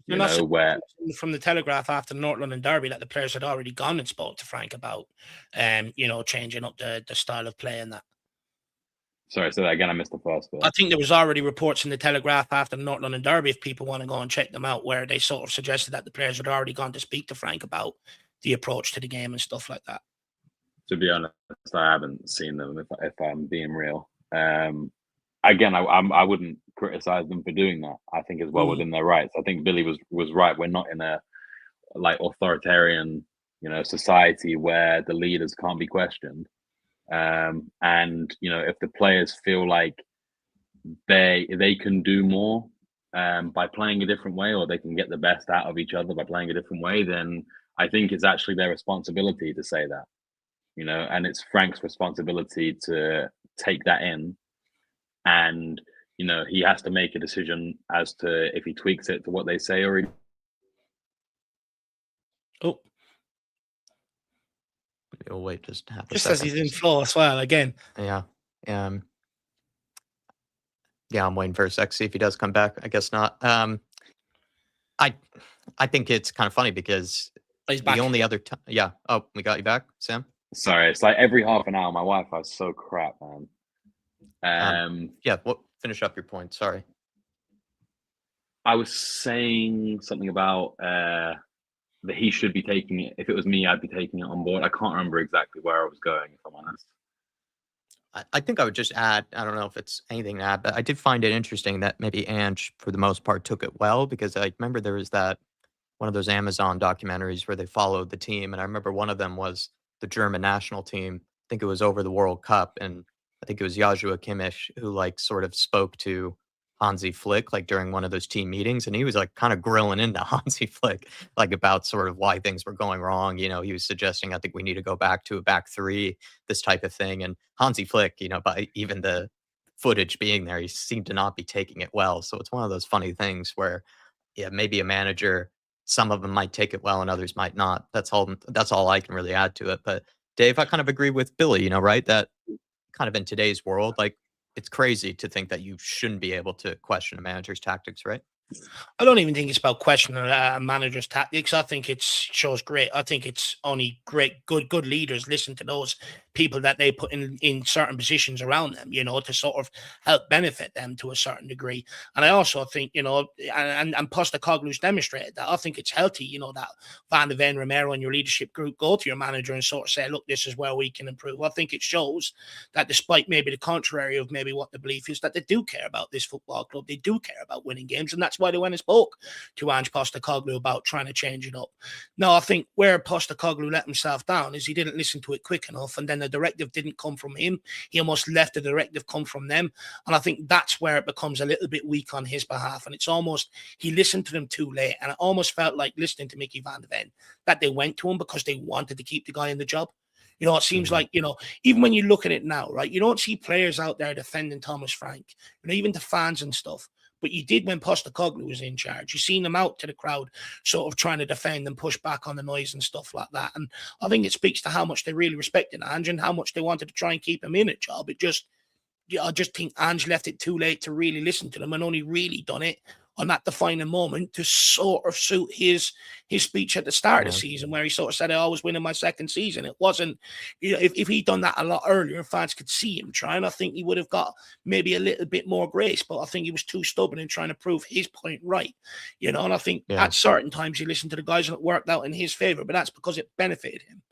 Where from the Telegraph after the North London derby that the players had already gone and spoke to Frank about, changing up the style of play and that. Sorry, so again, I missed the first bit. I think there was already reports in the Telegraph after the North London derby, if people want to go and check them out, where they sort of suggested that the players had already gone to speak to Frank about the approach to the game and stuff like that. To be honest, I haven't seen them, if I'm being real. Again, I wouldn't criticize them for doing that. I think it's well within their rights. I think Billy was right. We're not in a authoritarian, society where the leaders can't be questioned. And if the players feel like they can do more by playing a different way, or they can get the best out of each other by playing a different way, then I think it's actually their responsibility to say that. And it's Frank's responsibility to take that in. And, he has to make a decision as to if he tweaks it to what they say or he... Oh. We'll wait just half a just second. as he's in flow as well, again. Yeah. Yeah, I'm waiting for a sec, see if he does come back. I guess not. I think it's kind of funny because He's back. the only other time... Yeah. Oh, we got you back, Sam? Sorry, it's like every half an hour. My Wi-Fi is so crap, man. Yeah, well, finish up your point. Sorry. I was saying something about that he should be taking it. If it was me, I'd be taking it on board. I can't remember exactly where I was going, if I'm honest. I think I would just add, I don't know if it's anything to add, but I did find it interesting that maybe Ange, for the most part, took it well, because I remember there was one of those Amazon documentaries where they followed the team, and I remember one of them was the German national team. I think it was over the World Cup, and I think it was Joshua Kimmich who sort of spoke to Hansi Flick during one of those team meetings, and he was kind of grilling into Hansi Flick about sort of why things were going wrong. He was suggesting, I think we need to go back to a back three, this type of thing. And Hansi Flick, by even the footage being there, he seemed to not be taking it well. So it's one of those funny things where, yeah, maybe a manager, some of them might take it well and others might not. That's all I can really add to it. But Dave, I kind of agree with Billy, right? That kind of in today's world, it's crazy to think that you shouldn't be able to question a manager's tactics, right? I don't even think it's about questioning a manager's tactics. I think it shows great. I think it's only great, good leaders listen to those people that they put in certain positions around them, to sort of help benefit them to a certain degree. And I also think, and Postecoglou's demonstrated that. I think it's healthy, that Van de Ven, Romero and your leadership group go to your manager and sort of say, look, this is where we can improve. I think it shows that despite maybe the contrary of maybe what the belief is, that they do care about this football club. They do care about winning games. And that's that's why they went and spoke to Ange Postecoglou about trying to change it up. No, I think where Postecoglou let himself down is he didn't listen to it quick enough, and then the directive didn't come from him. He almost left the directive come from them, and I think that's where it becomes a little bit weak on his behalf. And it's almost he listened to them too late, and it almost felt like listening to Mickey van de Ven that they went to him because they wanted to keep the guy in the job. It seems like, even when you look at it now, right, you don't see players out there defending Thomas Frank, even the fans and stuff. But you did when Postecoglou was in charge. You seen them out to the crowd sort of trying to defend and push back on the noise and stuff like that. And I think it speaks to how much they really respected Ange and how much they wanted to try and keep him in a job. I just think Ange left it too late to really listen to them and only really done it on that defining moment to sort of suit his speech at the start of the season, where he sort of said, I was winning my second season. It wasn't, if he'd done that a lot earlier and fans could see him trying, I think he would have got maybe a little bit more grace, but I think he was too stubborn in trying to prove his point right, and I think at certain times he listened to the guys and it worked out in his favor, but that's because it benefited him.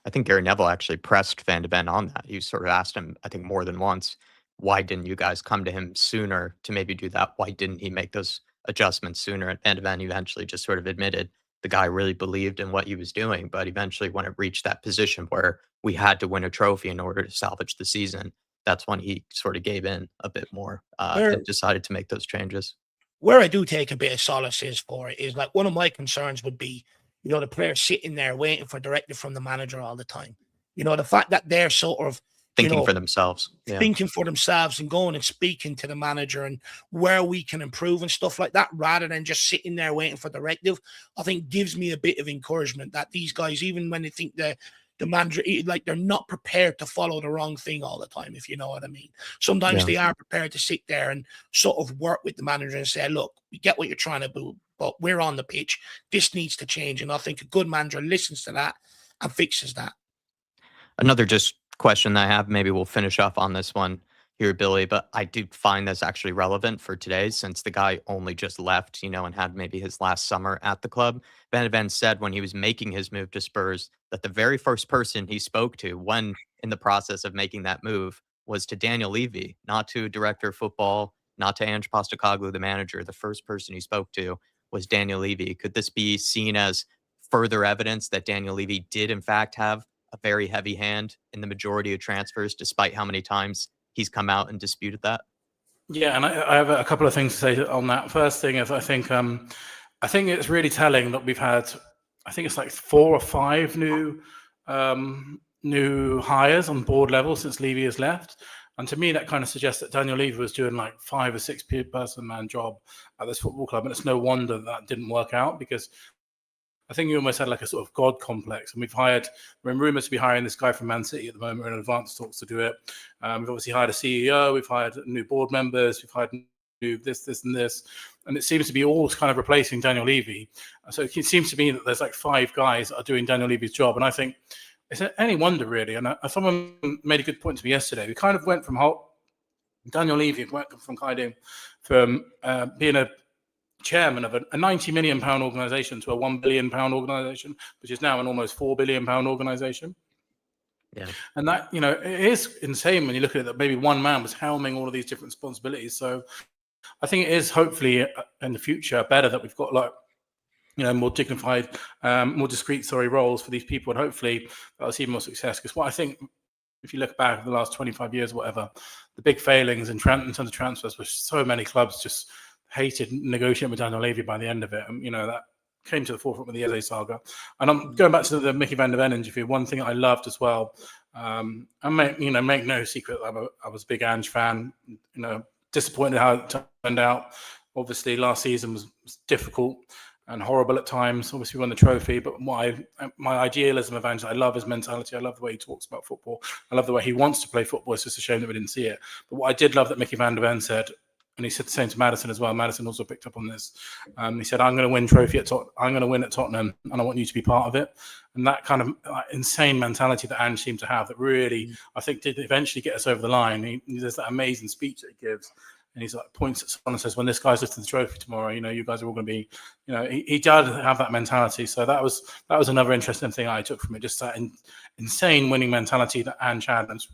I think Gary Neville actually pressed Van de Ven on that. He sort of asked him, I think more than once, why didn't you guys come to him sooner to maybe do that? Why didn't he make those adjustments sooner? And Van de Ven eventually just sort of admitted the guy really believed in what he was doing. But eventually, when it reached that position where we had to win a trophy in order to salvage the season, that's when he sort of gave in a bit more and decided to make those changes. Where I do take a bit of solace is like one of my concerns would be, the players sitting there waiting for directive from the manager all the time. The fact that they're sort of thinking for themselves, thinking for themselves and going and speaking to the manager and where we can improve and stuff like that, rather than just sitting there waiting for directive, I think gives me a bit of encouragement that these guys, even when they think the manager, like they're not prepared to follow the wrong thing all the time, if you know what I mean. Sometimes they are prepared to sit there and sort of work with the manager and say, look, we get what you're trying to do, but we're on the pitch. This needs to change. And I think a good manager listens to that and fixes that. Another just question that I have, maybe we'll finish up on this one here, Billy, but I do find this actually relevant for today since the guy only just left, and had maybe his last summer at the club. Van de Ven said when he was making his move to Spurs that the very first person he spoke to when in the process of making that move was to Daniel Levy, not to director of football, not to Ange Postecoglou, the manager. The first person he spoke to was Daniel Levy. Could this be seen as further evidence that Daniel Levy did in fact have a very heavy hand in the majority of transfers, despite how many times he's come out and disputed that? Yeah, and I have a couple of things to say on that. First thing is I think it's really telling that we've had, I think it's like 4 or 5 new hires on board level since Levy has left. And to me, that kind of suggests that Daniel Levy was doing like 5 or 6 person man job at this football club. And it's no wonder that didn't work out, because I think you almost had like a sort of God complex. And we're in rumours to be hiring this guy from Man City at the moment. We're in advanced talks to do it. We've obviously hired a CEO. We've hired new board members. We've hired new this, and this. And it seems to be all kind of replacing Daniel Levy. So it seems to me that there's like 5 guys that are doing Daniel Levy's job. And I think, is it any wonder really? And someone made a good point to me yesterday. We kind of went from Daniel Levy went from being a chairman of a £90 million organisation to a £1 billion organisation, which is now an almost £4 billion organisation. Yeah. And that, it is insane when you look at it, that maybe one man was helming all of these different responsibilities. So I think it is hopefully in the future better that we've got more dignified, more discreet, roles for these people. And hopefully that'll see more success. Because what I think, if you look back at the last 25 years or whatever, the big failings in terms of transfers were so many clubs just hated negotiating with Daniel Levy by the end of it. And, that came to the forefront with the Eze saga. And I'm going back to the Mickey van de Ven interview. One thing I loved as well, I make no secret that I was a big Ange fan, disappointed how it turned out. Obviously, last season was difficult and horrible at times. Obviously, we won the trophy, but my idealism of Ange, I love his mentality. I love the way he talks about football. I love the way he wants to play football. It's just a shame that we didn't see it. But what I did love that Mickey van de Ven said, and he said the same to Maddison as well. Maddison also picked up on this. He said, I'm going to win trophy I'm going to win at Tottenham, and I want you to be part of it. And that kind of insane mentality that Ange seemed to have, that really, I think, did eventually get us over the line. There's that amazing speech that he gives. And he's like, points at someone and says, when this guy's lifting the trophy tomorrow, you guys are all going to be, he does have that mentality. So that was another interesting thing I took from it, just that insane winning mentality that Ange had. And it's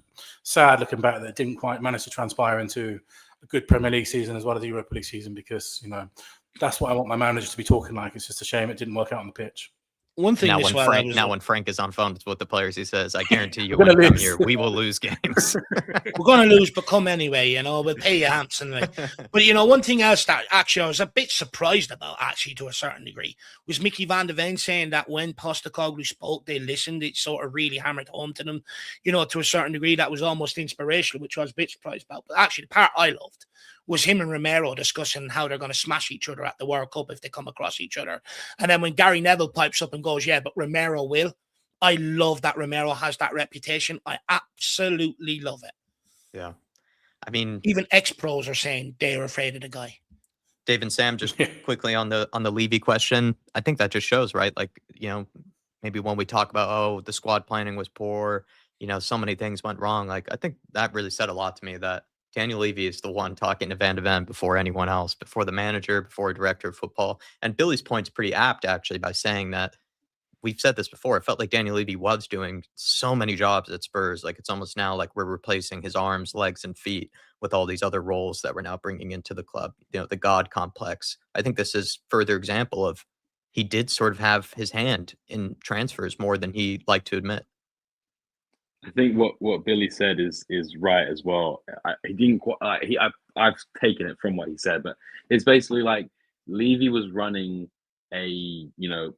sad looking back that it didn't quite manage to transpire into a good Premier League season as well as the Europa League season, because That's what I want my manager to be talking like. It's just a shame it didn't work out on the pitch. One thing Now as when well, Frank now when Frank is on phones with the players, he says, "I guarantee you We're when gonna you come lose." here, we will lose games." we're going to lose, but come anyway, we'll pay you handsomely. But, one thing else that actually I was a bit surprised about, actually, to a certain degree, was Mickey van de Ven saying that when Postecoglou spoke, they listened. It sort of really hammered home to them, to a certain degree. That was almost inspirational, which I was a bit surprised about. But actually, the part I loved was him and Romero discussing how they're going to smash each other at the World Cup if they come across each other. And then when Gary Neville pipes up and goes, yeah, but Romero will. I love that Romero has that reputation. I absolutely love it. Yeah. I mean, even ex-pros are saying they're afraid of the guy. Dave and Sam, just quickly on the Levy question, I think that just shows, right? Like, maybe when we talk about, the squad planning was poor, so many things went wrong. Like, I think that really said a lot to me that Daniel Levy is the one talking to Van de Ven before anyone else, before the manager, before director of football. And Billy's point's pretty apt, actually, by saying that we've said this before. It felt like Daniel Levy was doing so many jobs at Spurs. Like, it's almost now like we're replacing his arms, legs, and feet with all these other roles that we're now bringing into the club. The God complex. I think this is further example of he did sort of have his hand in transfers more than he liked to admit. I think what Billy said is right as well. He didn't quite. I've taken it from what he said, but it's basically like Levy was running a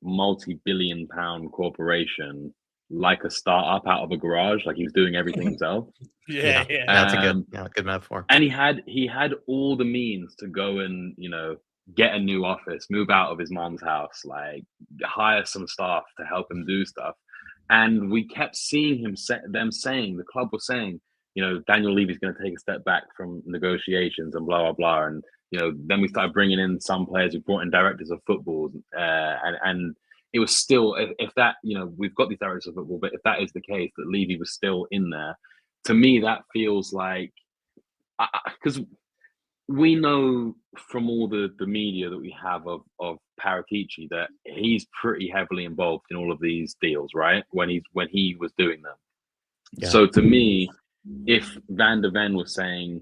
multi-billion-pound corporation like a startup out of a garage, like he was doing everything himself. Yeah. That's a good metaphor. And he had all the means to go and get a new office, move out of his mom's house, like hire some staff to help him do stuff. And we kept seeing the club was saying, Daniel Levy's going to take a step back from negotiations and blah, blah, blah. And, then we started bringing in some players. We brought in directors of football. And it was still, if that, we've got these directors of football, but if that is the case, that Levy was still in there, to me, that feels like, because we know from all the media that we have of Paratici that he's pretty heavily involved in all of these deals, right? When he was doing them. Yeah. So to me, if Van de Ven was saying,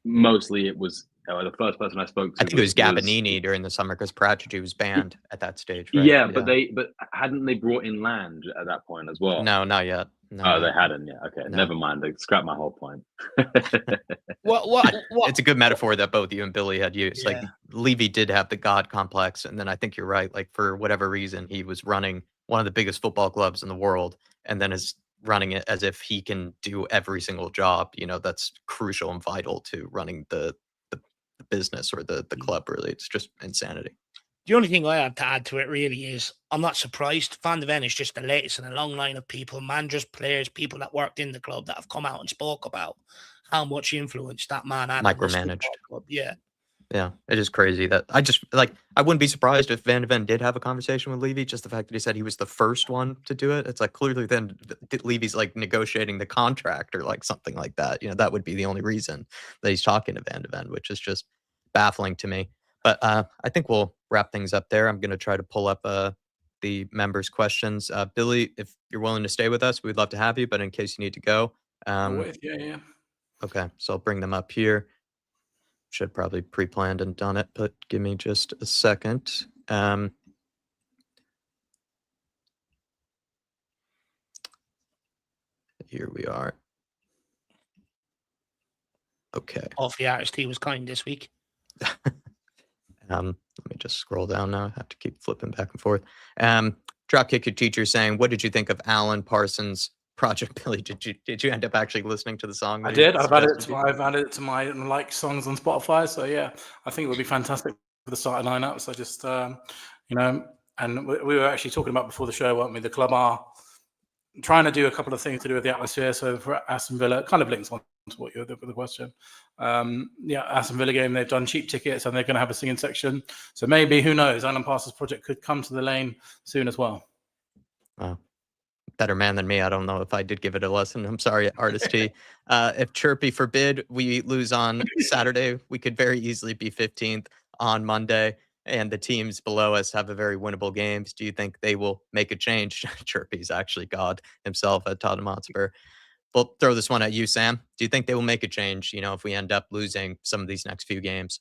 mostly it was the first person I spoke to. I think it was Gabbanini during the summer because Paratici was banned at that stage. Right? Yeah, but hadn't they brought in Land at that point as well? No, not yet. No, they hadn't yet. Okay, no. Never mind. They scrapped my whole point. What? It's a good metaphor that both you and Billy had used. Yeah. Like Levy did have the God complex, and then I think you're right. Like for whatever reason, he was running one of the biggest football clubs in the world, and then is running it as if he can do every single job. That's crucial and vital to running the business or the club. Really, it's just insanity. The only thing I have to add to it really is I'm not surprised. Van de Ven is just the latest in a long line of people, managers, players, people that worked in the club that have come out and spoke about how much influence that man had. Micromanaged. Club. Yeah. Yeah, it is crazy that I wouldn't be surprised if Van de Ven did have a conversation with Levy. Just the fact that he said he was the first one to do it. It's like clearly then Levy's like negotiating the contract or like something like that. That would be the only reason that he's talking to Van de Ven, which is just baffling to me. But I think we'll wrap things up there. I'm going to try to pull up the members' questions. Billy, if you're willing to stay with us, we'd love to have you. But in case you need to go. Yeah. Okay, so I'll bring them up here. Should probably pre-planned and done it, but give me just a second. Here we are. Okay. Off the artist, he was kind this week. Let me just scroll down now. I have to keep flipping back and forth. Dropkick Your Teacher saying, what did you think of Alan Parsons' project? Billy, did you end up actually listening to the song? I did. I've added it to my like songs on Spotify. So yeah, I think it would be fantastic for the starting lineup. So just and we were actually talking about before the show, weren't we? The club are trying to do a couple of things to do with the atmosphere. So for Aston Villa, kind of links on to what you're the question. Aston Villa game, they've done cheap tickets and they're going to have a singing section. So maybe, who knows, Alan Parsons' project could come to the lane soon as well. Wow. Better man than me. I don't know if I did give it a lesson. I'm sorry, Artist T. If Chirpy forbid we lose on Saturday, we could very easily be 15th on Monday. And the teams below us have a very winnable games. Do you think they will make a change? Chirpy's actually God himself at Tottenham Hotspur. We'll throw this one at you, Sam. Do you think they will make a change, if we end up losing some of these next few games?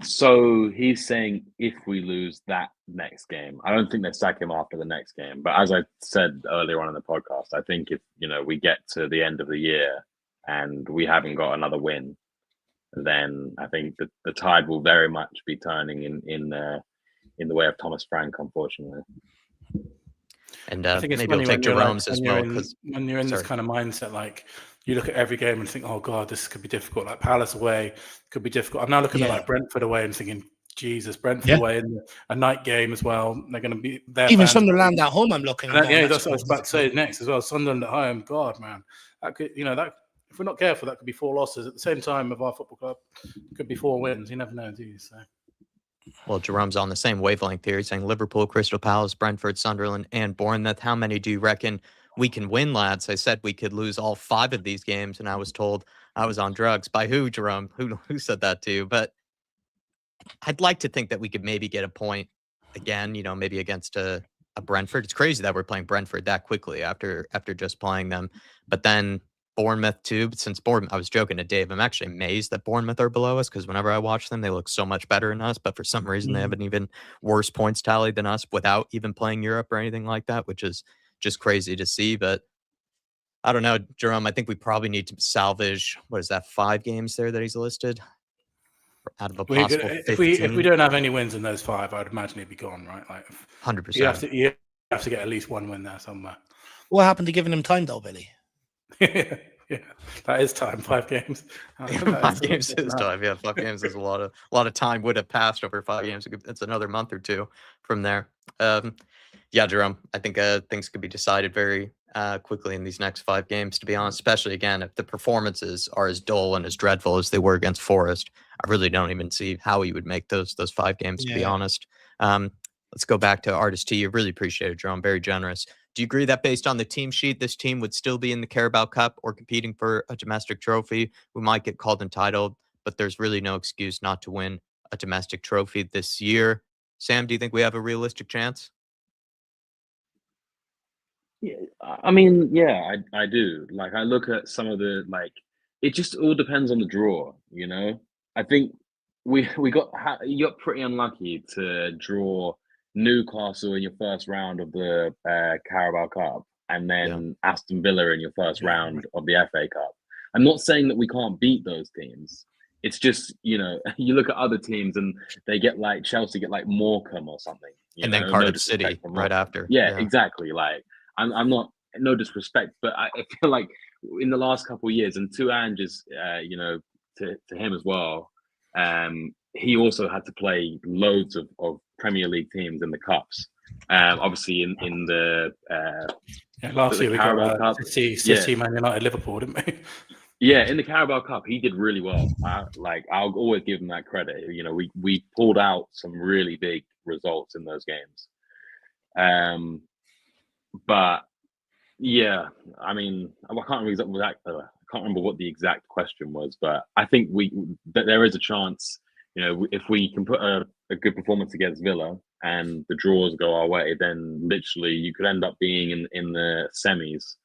So he's saying if we lose that next game, I don't think they sack him after the next game. But as I said earlier on in the podcast, I think if we get to the end of the year and we haven't got another win, then I think the tide will very much be turning in the way of Thomas Frank, unfortunately. And I think it's maybe I'll funny take when you're Jerome's like, as well, because when you're in this kind of mindset, like you look at every game and think, oh God, this could be difficult. Like Palace away could be difficult. I'm now looking at like Brentford away and thinking, Jesus, Brentford away in a night game as well. They're going to be there. Even Sunderland at home, I'm looking at. Yeah, that's what I was about to say next as well. Sunderland at home, God, man, that could, that if we're not careful, that could be 4 losses at the same time of our football club. Could be 4 wins. You never know, do you? So. Well, Jerome's on the same wavelength here. He's saying Liverpool, Crystal Palace, Brentford, Sunderland, and Bournemouth. How many do you reckon we can win, lads? I said we could lose all 5 of these games, and I was told I was on drugs. By who, Jerome? Who said that to you? But I'd like to think that we could maybe get a point again, maybe against a Brentford. It's crazy that we're playing Brentford that quickly after just playing them. But then Bournemouth too. But since Bournemouth, I was joking to Dave, I'm actually amazed that Bournemouth are below us because whenever I watch them, they look so much better than us. But for some reason, they have an even worse points tally than us without even playing Europe or anything like that, which is just crazy to see. But I don't know, Jerome. I think we probably need to salvage, what is that, 5 games there that he's listed out of a possible 15? If we don't have any wins in those 5, I'd imagine he'd be gone, right? Like 100%. You have to get at least 1 win there somewhere. What happened to giving him time though, Billy? Yeah, that is time. 5 games. 5 games is time. Yeah, 5 games is a lot of time would have passed over 5 games. It's another month or 2 from there. Yeah, Jerome, I think things could be decided very quickly in these next 5 games, to be honest, especially again, if the performances are as dull and as dreadful as they were against Forest. I really don't even see how he would make those 5 games, to be honest. Let's go back to Artist T. You really appreciate it, Jerome. Very generous. Do you agree that based on the team sheet, this team would still be in the Carabao Cup or competing for a domestic trophy? We might get called entitled, but there's really no excuse not to win a domestic trophy this year. Sam, do you think we have a realistic chance? Yeah, I mean, yeah, I do. Like, I look at some of the it just all depends on the draw, I think you got pretty unlucky to draw Newcastle in your first round of the Carabao Cup, and then Aston Villa in your first round of the FA Cup. I'm not saying that we can't beat those teams. It's just, you look at other teams and they get like Chelsea get like Morecambe or something, and then Cardiff City right after. Yeah, exactly. Like, I'm not, no disrespect, but I feel like in the last couple of years, and to Ange's, to him as well, he also had to play loads of Premier League teams in the cups. Obviously in the last year we Carabao got Cup. City, Man United, Liverpool, didn't we? Yeah, in the Carabao Cup, he did really well. I'll always give him that credit. We pulled out some really big results in those games. But yeah, I mean, I can't remember what the exact question was, but I think that there is a chance. If we can put a good performance against Villa and the draws go our way, then literally you could end up being in the semis.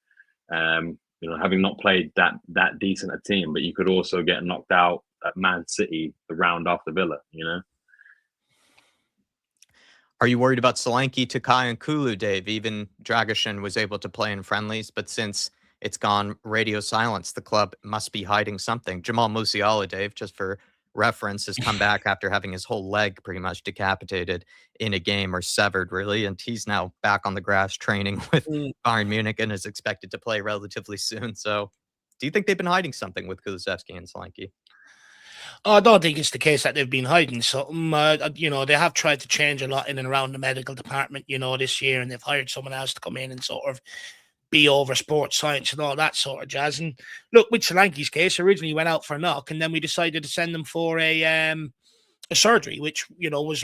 Having not played that decent a team, but you could also get knocked out at Man City the round after Villa. Are you worried about Solanke, Takai, and Kulu, Dave? Even Dragishin was able to play in friendlies, but since it's gone radio silence, the club must be hiding something. Jamal Musiala, Dave, just for reference, has come back after having his whole leg pretty much decapitated in a game, or severed, really, and he's now back on the grass training with Bayern Munich and is expected to play relatively soon. So do you think they've been hiding something with Kulusevski and Solanke? I don't think it's the case that they've been hiding something. They have tried to change a lot in and around the medical department, this year, and they've hired someone else to come in and sort of be over sports science and all that sort of jazz. And look, with Solanke's case, originally he went out for a knock, and then we decided to send him for a surgery, which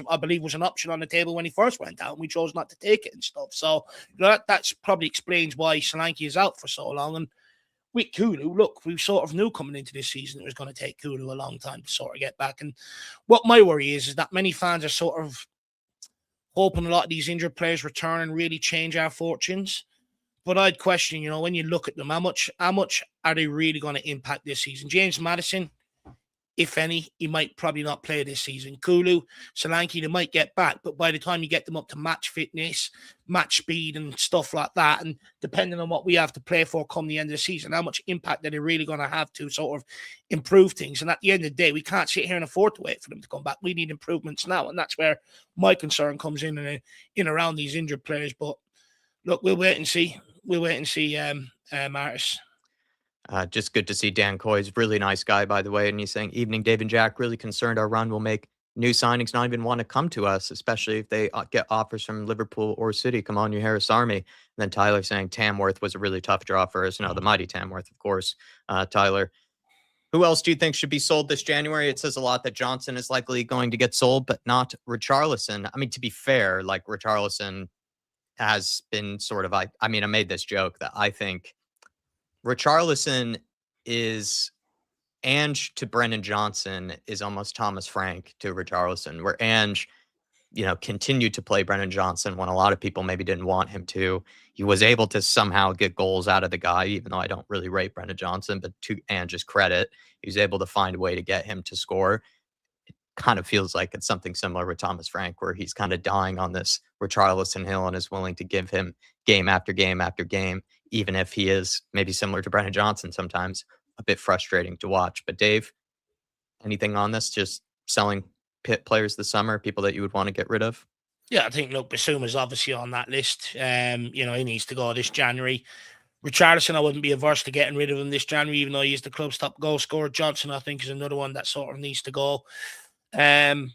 I believe was an option on the table when he first went out, and we chose not to take it and stuff. So that's probably explains why Solanke is out for so long. And with Kulu, look, we sort of knew coming into this season it was going to take Kulu a long time to sort of get back. And what my worry is that many fans are sort of hoping a lot of these injured players return and really change our fortunes. But I'd question, when you look at them, how much are they really going to impact this season? James Maddison, if any. He might probably not play this season. Kulu, Solanke, they might get back, but by the time you get them up to match fitness, match speed and stuff like that, and depending on what we have to play for come the end of the season, how much impact are they really going to have to sort of improve things? And at the end of the day, we can't sit here and afford to wait for them to come back. We need improvements now, and that's where my concern comes in around these injured players. But look, we'll wait and see. Martis. Just good to see Dan Coy's really nice guy, by the way. And he's saying, evening, Dave and Jack, really concerned our run will make new signings not even want to come to us, especially if they get offers from Liverpool or City. Come on, you Harris Army. And then Tyler saying Tamworth was a really tough draw for us. No, the mighty Tamworth, of course. Tyler, who else do you think should be sold this January? It says a lot that Johnson is likely going to get sold, but not Richarlison. I mean, to be fair, like Richarlison has been sort of, I made this joke that I think Richarlison is Ange to Brennan Johnson is almost Thomas Frank to Richarlison, where Ange, continued to play Brennan Johnson when a lot of people maybe didn't want him to. He was able to somehow get goals out of the guy, even though I don't really rate Brennan Johnson, but to Ange's credit, he was able to find a way to get him to score. Kind of feels like it's something similar with Thomas Frank, where he's kind of dying on this Richarlison hill and is willing to give him game after game after game, even if he is maybe similar to Brennan Johnson sometimes, a bit frustrating to watch. But Dave, anything on this? Just selling pit players this summer, people that you would want to get rid of? Yeah, I think, look, Bissouma's obviously on that list. He needs to go this January. Richarlison, I wouldn't be averse to getting rid of him this January, even though he's the club's top goal scorer. Johnson, I think, is another one that sort of needs to go. Apart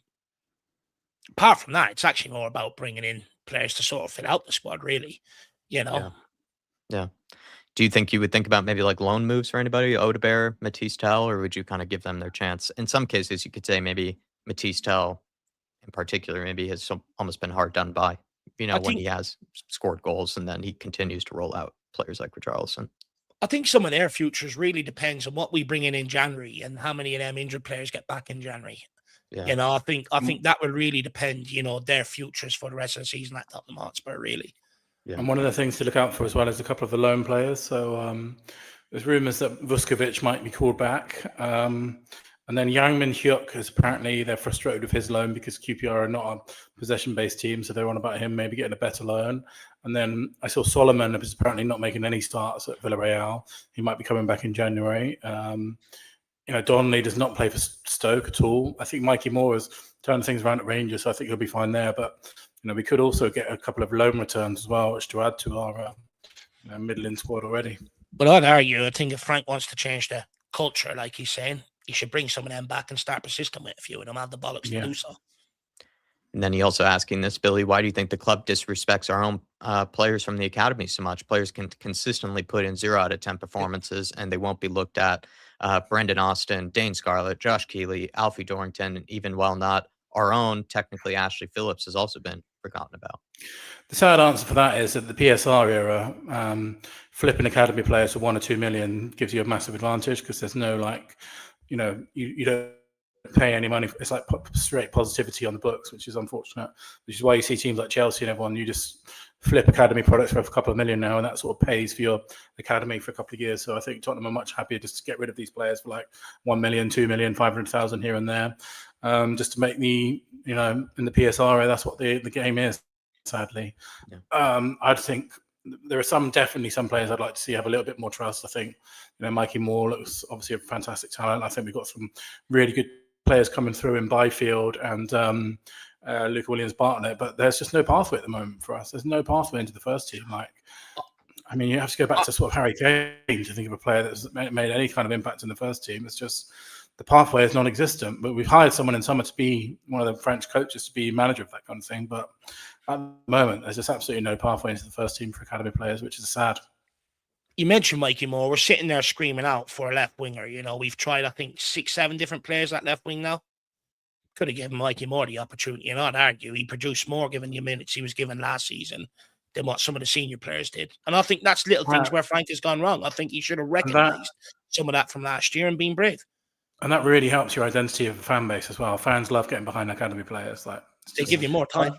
from that, it's actually more about bringing in players to sort of fill out the squad, really. Yeah. Do you think you would think about maybe like loan moves for anybody, Odebear, Matisse Tell, or would you kind of give them their chance? In some cases, you could say maybe Matisse Tell in particular maybe has almost been hard done by, when he has scored goals and then he continues to roll out players like Richarlison. I think some of their futures really depends on what we bring in January and how many of them injured players get back in January. Yeah. I think that will really depend, their futures for the rest of the season at Tottenham Hotspur, really. Yeah. And one of the things to look out for as well is a couple of the loan players. So there's rumours that Vuskovic might be called back. And then Yang-Min Hyuk is apparently, they're frustrated with his loan because QPR are not a possession-based team, so they're on about him maybe getting a better loan. And then I saw Solomon is apparently not making any starts at Villarreal. He might be coming back in January. Donnelly does not play for Stoke at all. I think Mikey Moore has turned things around at Rangers, so I think he'll be fine there. But we could also get a couple of loan returns as well, which to add to our middling squad already. But I'd argue, I think if Frank wants to change the culture, like he's saying, he should bring some of them back and start persisting with a few of them, have the bollocks to do so. And then he also asking this, Billy, why do you think the club disrespects our own players from the academy so much? Players can consistently put in 0 out of 10 performances and they won't be looked at. Brendan Austin, Dane Scarlett, Josh Keeley, Alfie Dorrington, and even while not our own, technically Ashley Phillips has also been forgotten about. The sad answer for that is that the PSR era, flipping academy players for 1 or 2 million gives you a massive advantage because there's no you don't pay any money. It's like straight positivity on the books, which is unfortunate, which is why you see teams like Chelsea and everyone, you just flip academy products for a couple of million now, and that sort of pays for your academy for a couple of years. So I think Tottenham are much happier just to get rid of these players for 1 million, 2 million, 500,000 here and there, just to make the, in the PSR, that's what the game is, sadly. Yeah. I'd think there are definitely some players I'd like to see have a little bit more trust. I think, Mikey Moore looks obviously a fantastic talent. I think we've got some really good players coming through in Byfield and Luca Williams-Bartlett, but there's just no pathway at the moment for us. There's no pathway into the first team. You have to go back to sort of Harry Kane to think of a player that's made any kind of impact in the first team. It's just the pathway is non-existent. But we've hired someone in summer to be one of the French coaches to be manager of that kind of thing. But at the moment, there's just absolutely no pathway into the first team for academy players, which is sad. You mentioned Mikey Moore. We're sitting there screaming out for a left winger. We've tried, I think, 6-7 different players at left wing now. Could have given Mikey Moore the opportunity. And I'd argue he produced more given the minutes he was given last season than what some of the senior players did. And I think that's little things where Frank has gone wrong. I think he should have recognised some of that from last year and been brave. And that really helps your identity of the fan base as well. Fans love getting behind academy players. They give you more time.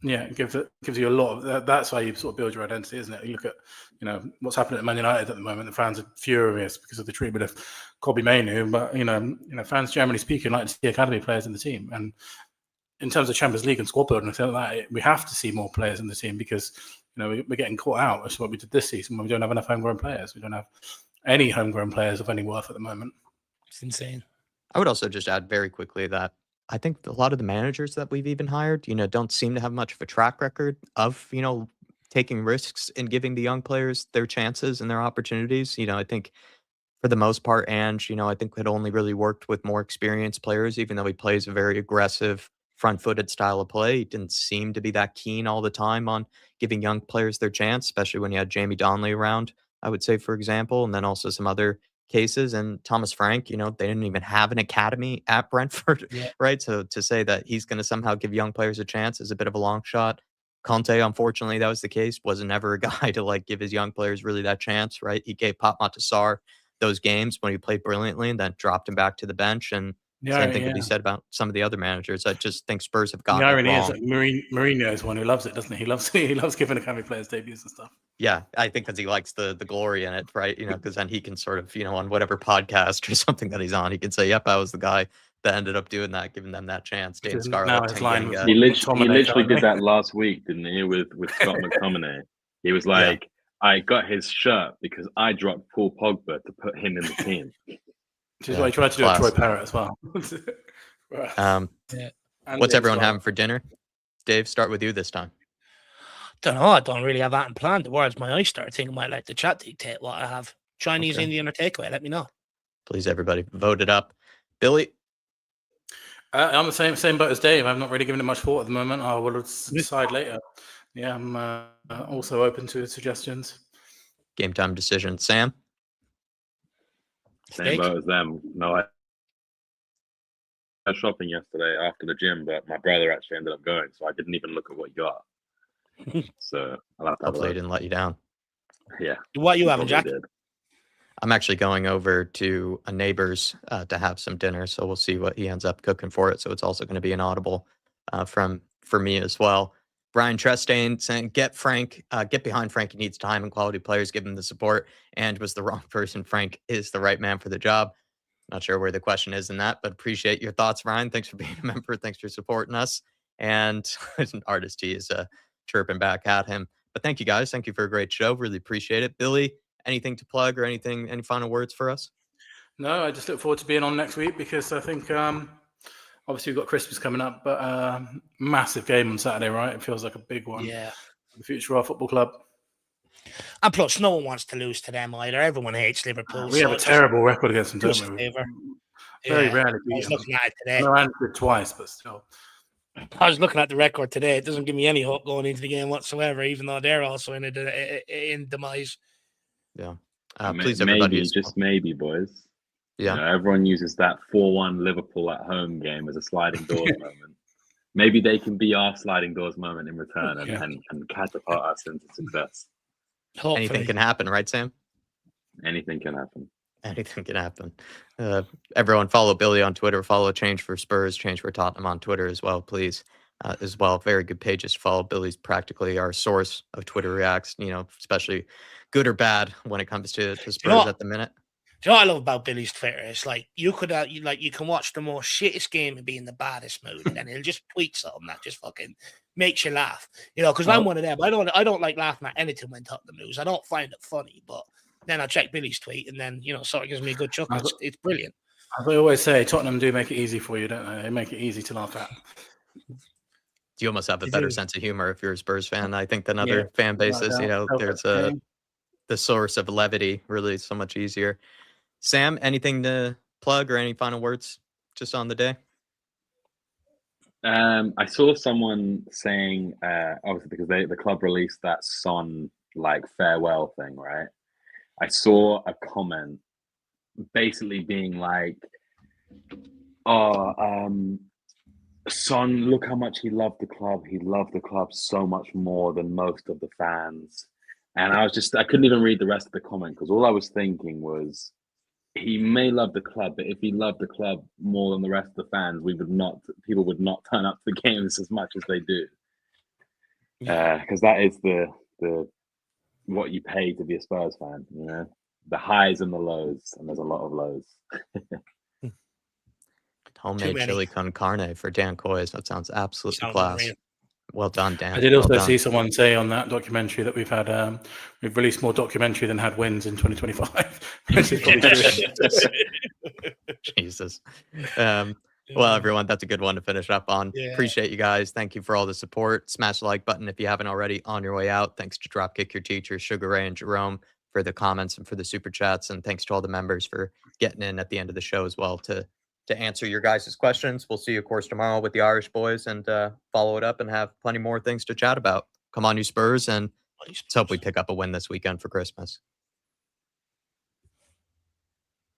Yeah, it gives you a lot of that's how you sort of build your identity, isn't it? You look at what's happening at Man United at the moment. The fans are furious because of the treatment of Kobbie Mainoo, but fans generally speaking like to see academy players in the team. And in terms of Champions League and squad building and things like that, we have to see more players in the team because we're getting caught out. That's what we did this season when we don't have enough homegrown players. We don't have any homegrown players of any worth at the moment. It's insane. I would also just add very quickly that I think a lot of the managers that we've even hired, don't seem to have much of a track record of, taking risks and giving the young players their chances and their opportunities. I think for the most part, Ange, I think had only really worked with more experienced players, even though he plays a very aggressive, front-footed style of play. He didn't seem to be that keen all the time on giving young players their chance, especially when you had Jamie Donnelly around, I would say, for example, and then also some other cases. And Thomas Frank, they didn't even have an academy at Brentford, Yeah. right? So to say that he's going to somehow give young players a chance is a bit of a long shot. Conte, unfortunately, that was the case, wasn't ever a guy to like give his young players really that chance, right? He gave Pop Matasar those games when he played brilliantly and then dropped him back to the bench. And same thing could be said about some of the other managers. I just think Spurs have gotten the irony it wrong. is that Mourinho is one who loves it, doesn't he? He loves giving academy players debuts and stuff. Yeah, I think because he likes the glory in it, right? Because then he can sort of, on whatever podcast or something that he's on, he can say, "Yep, I was the guy that ended up doing that, giving them that chance." Dane Scarlett, Tanganga. He literally did that last week, didn't he? With Scott McTominay, he was like, yeah. I got his shirt because I dropped Paul Pogba to put him in the team. Which is what he tried to do with Troy Parrott as well. What's everyone having for dinner? Dave, start with you this time. Don't know. I don't really have that in plan. The world's my oyster. I think I might let the chat dictate what I have. Chinese, okay. Indian, or takeaway. Let me know. Please, everybody, vote it up. Billy? I'm the same boat as Dave. I'm not really giving it much thought at the moment. I will decide later. Yeah, I'm also open to suggestions. Game time decision. Sam? Same boat as them. No, I was shopping yesterday after the gym, but my brother actually ended up going, so I didn't even look at what you got. So I'll have to hopefully he didn't let you down. Yeah. What are you having, Jack? I'm actually going over to a neighbor's to have some dinner, so we'll see what he ends up cooking for it. So it's also going to be an audible for me as well. Brian Trestane saying, get behind Frank. He needs time and quality players. Give him the support. And was the wrong person. Frank is the right man for the job. Not sure where the question is in that, but appreciate your thoughts, Ryan. Thanks for being a member. Thanks for supporting us. And Artist T is chirping back at him. But thank you, guys. Thank you for a great show. Really appreciate it. Billy, anything to plug or any final words for us? No, I just look forward to being on next week because I think obviously we've got Christmas coming up, but massive game on Saturday, right? It feels like a big one. Yeah. The future of our football club. And plus, no one wants to lose to them either. Everyone hates Liverpool. We have a terrible record against them, don't we? Very rarely. I was looking at it today. No, and did twice, but still. I was looking at the record today. It doesn't give me any hope going into the game whatsoever, even though they're also in demise. Yeah. Please, everybody. Maybe, boys. Yeah. Everyone uses that 4-1 Liverpool at home game as a sliding doors moment. Maybe they can be our sliding doors moment in return and catapult us into success. Hopefully. Anything can happen, right, Sam? Anything can happen. Anything can happen. Everyone follow Billy on Twitter. Follow Change for Spurs, Change for Tottenham on Twitter as well, please. As well, very good pages to follow. Billy's practically our source of Twitter reacts, especially good or bad when it comes to Spurs at the minute. Do you know what I love about Billy's Twitter? It's like you can watch the most shittest game and be in the baddest mood, and then he'll just tweet something that just fucking makes you laugh. Because I'm one of them. I don't like laughing at anything when Tottenham lose. I don't find it funny, but then I check Billy's tweet, and then sort of gives me a good chuckle. It's brilliant. As I always say, Tottenham do make it easy for you, don't they? They make it easy to laugh at. You almost have a better sense of humor if you're a Spurs fan, I think, than other fan bases. There's the source of levity really so much easier. Sam, anything to plug or any final words just on the day? I saw someone saying, obviously because the club released that Son farewell thing, right? I saw a comment basically being like, Son, look how much he loved the club. He loved the club so much more than most of the fans. And I couldn't even read the rest of the comment because all I was thinking was, he may love the club, but if he loved the club more than the rest of the fans, people would not turn up to games as much as they do. because that is the what you pay to be a Spurs fan. You know, the highs and the lows, and there's a lot of lows. Homemade many. chili con carne for Dan Coys. That sounds absolutely Sounds class. unreal. Well done, Dan. I did Well also done. see someone say on that documentary that we've released more documentary than had wins in 2025, which is probably true. Jesus. Well, everyone, that's a good one to finish up on. Yeah. Appreciate you guys. Thank you for all the support. Smash the like button if you haven't already on your way out. Thanks to Dropkick Your Teacher, Sugar Ray, and Jerome for the comments and for the super chats. And thanks to all the members for getting in at the end of the show as well to answer your guys' questions. We'll see you, of course, tomorrow with the Irish boys and follow it up and have plenty more things to chat about. Come on, you Spurs, and let's hope we pick up a win this weekend for Christmas.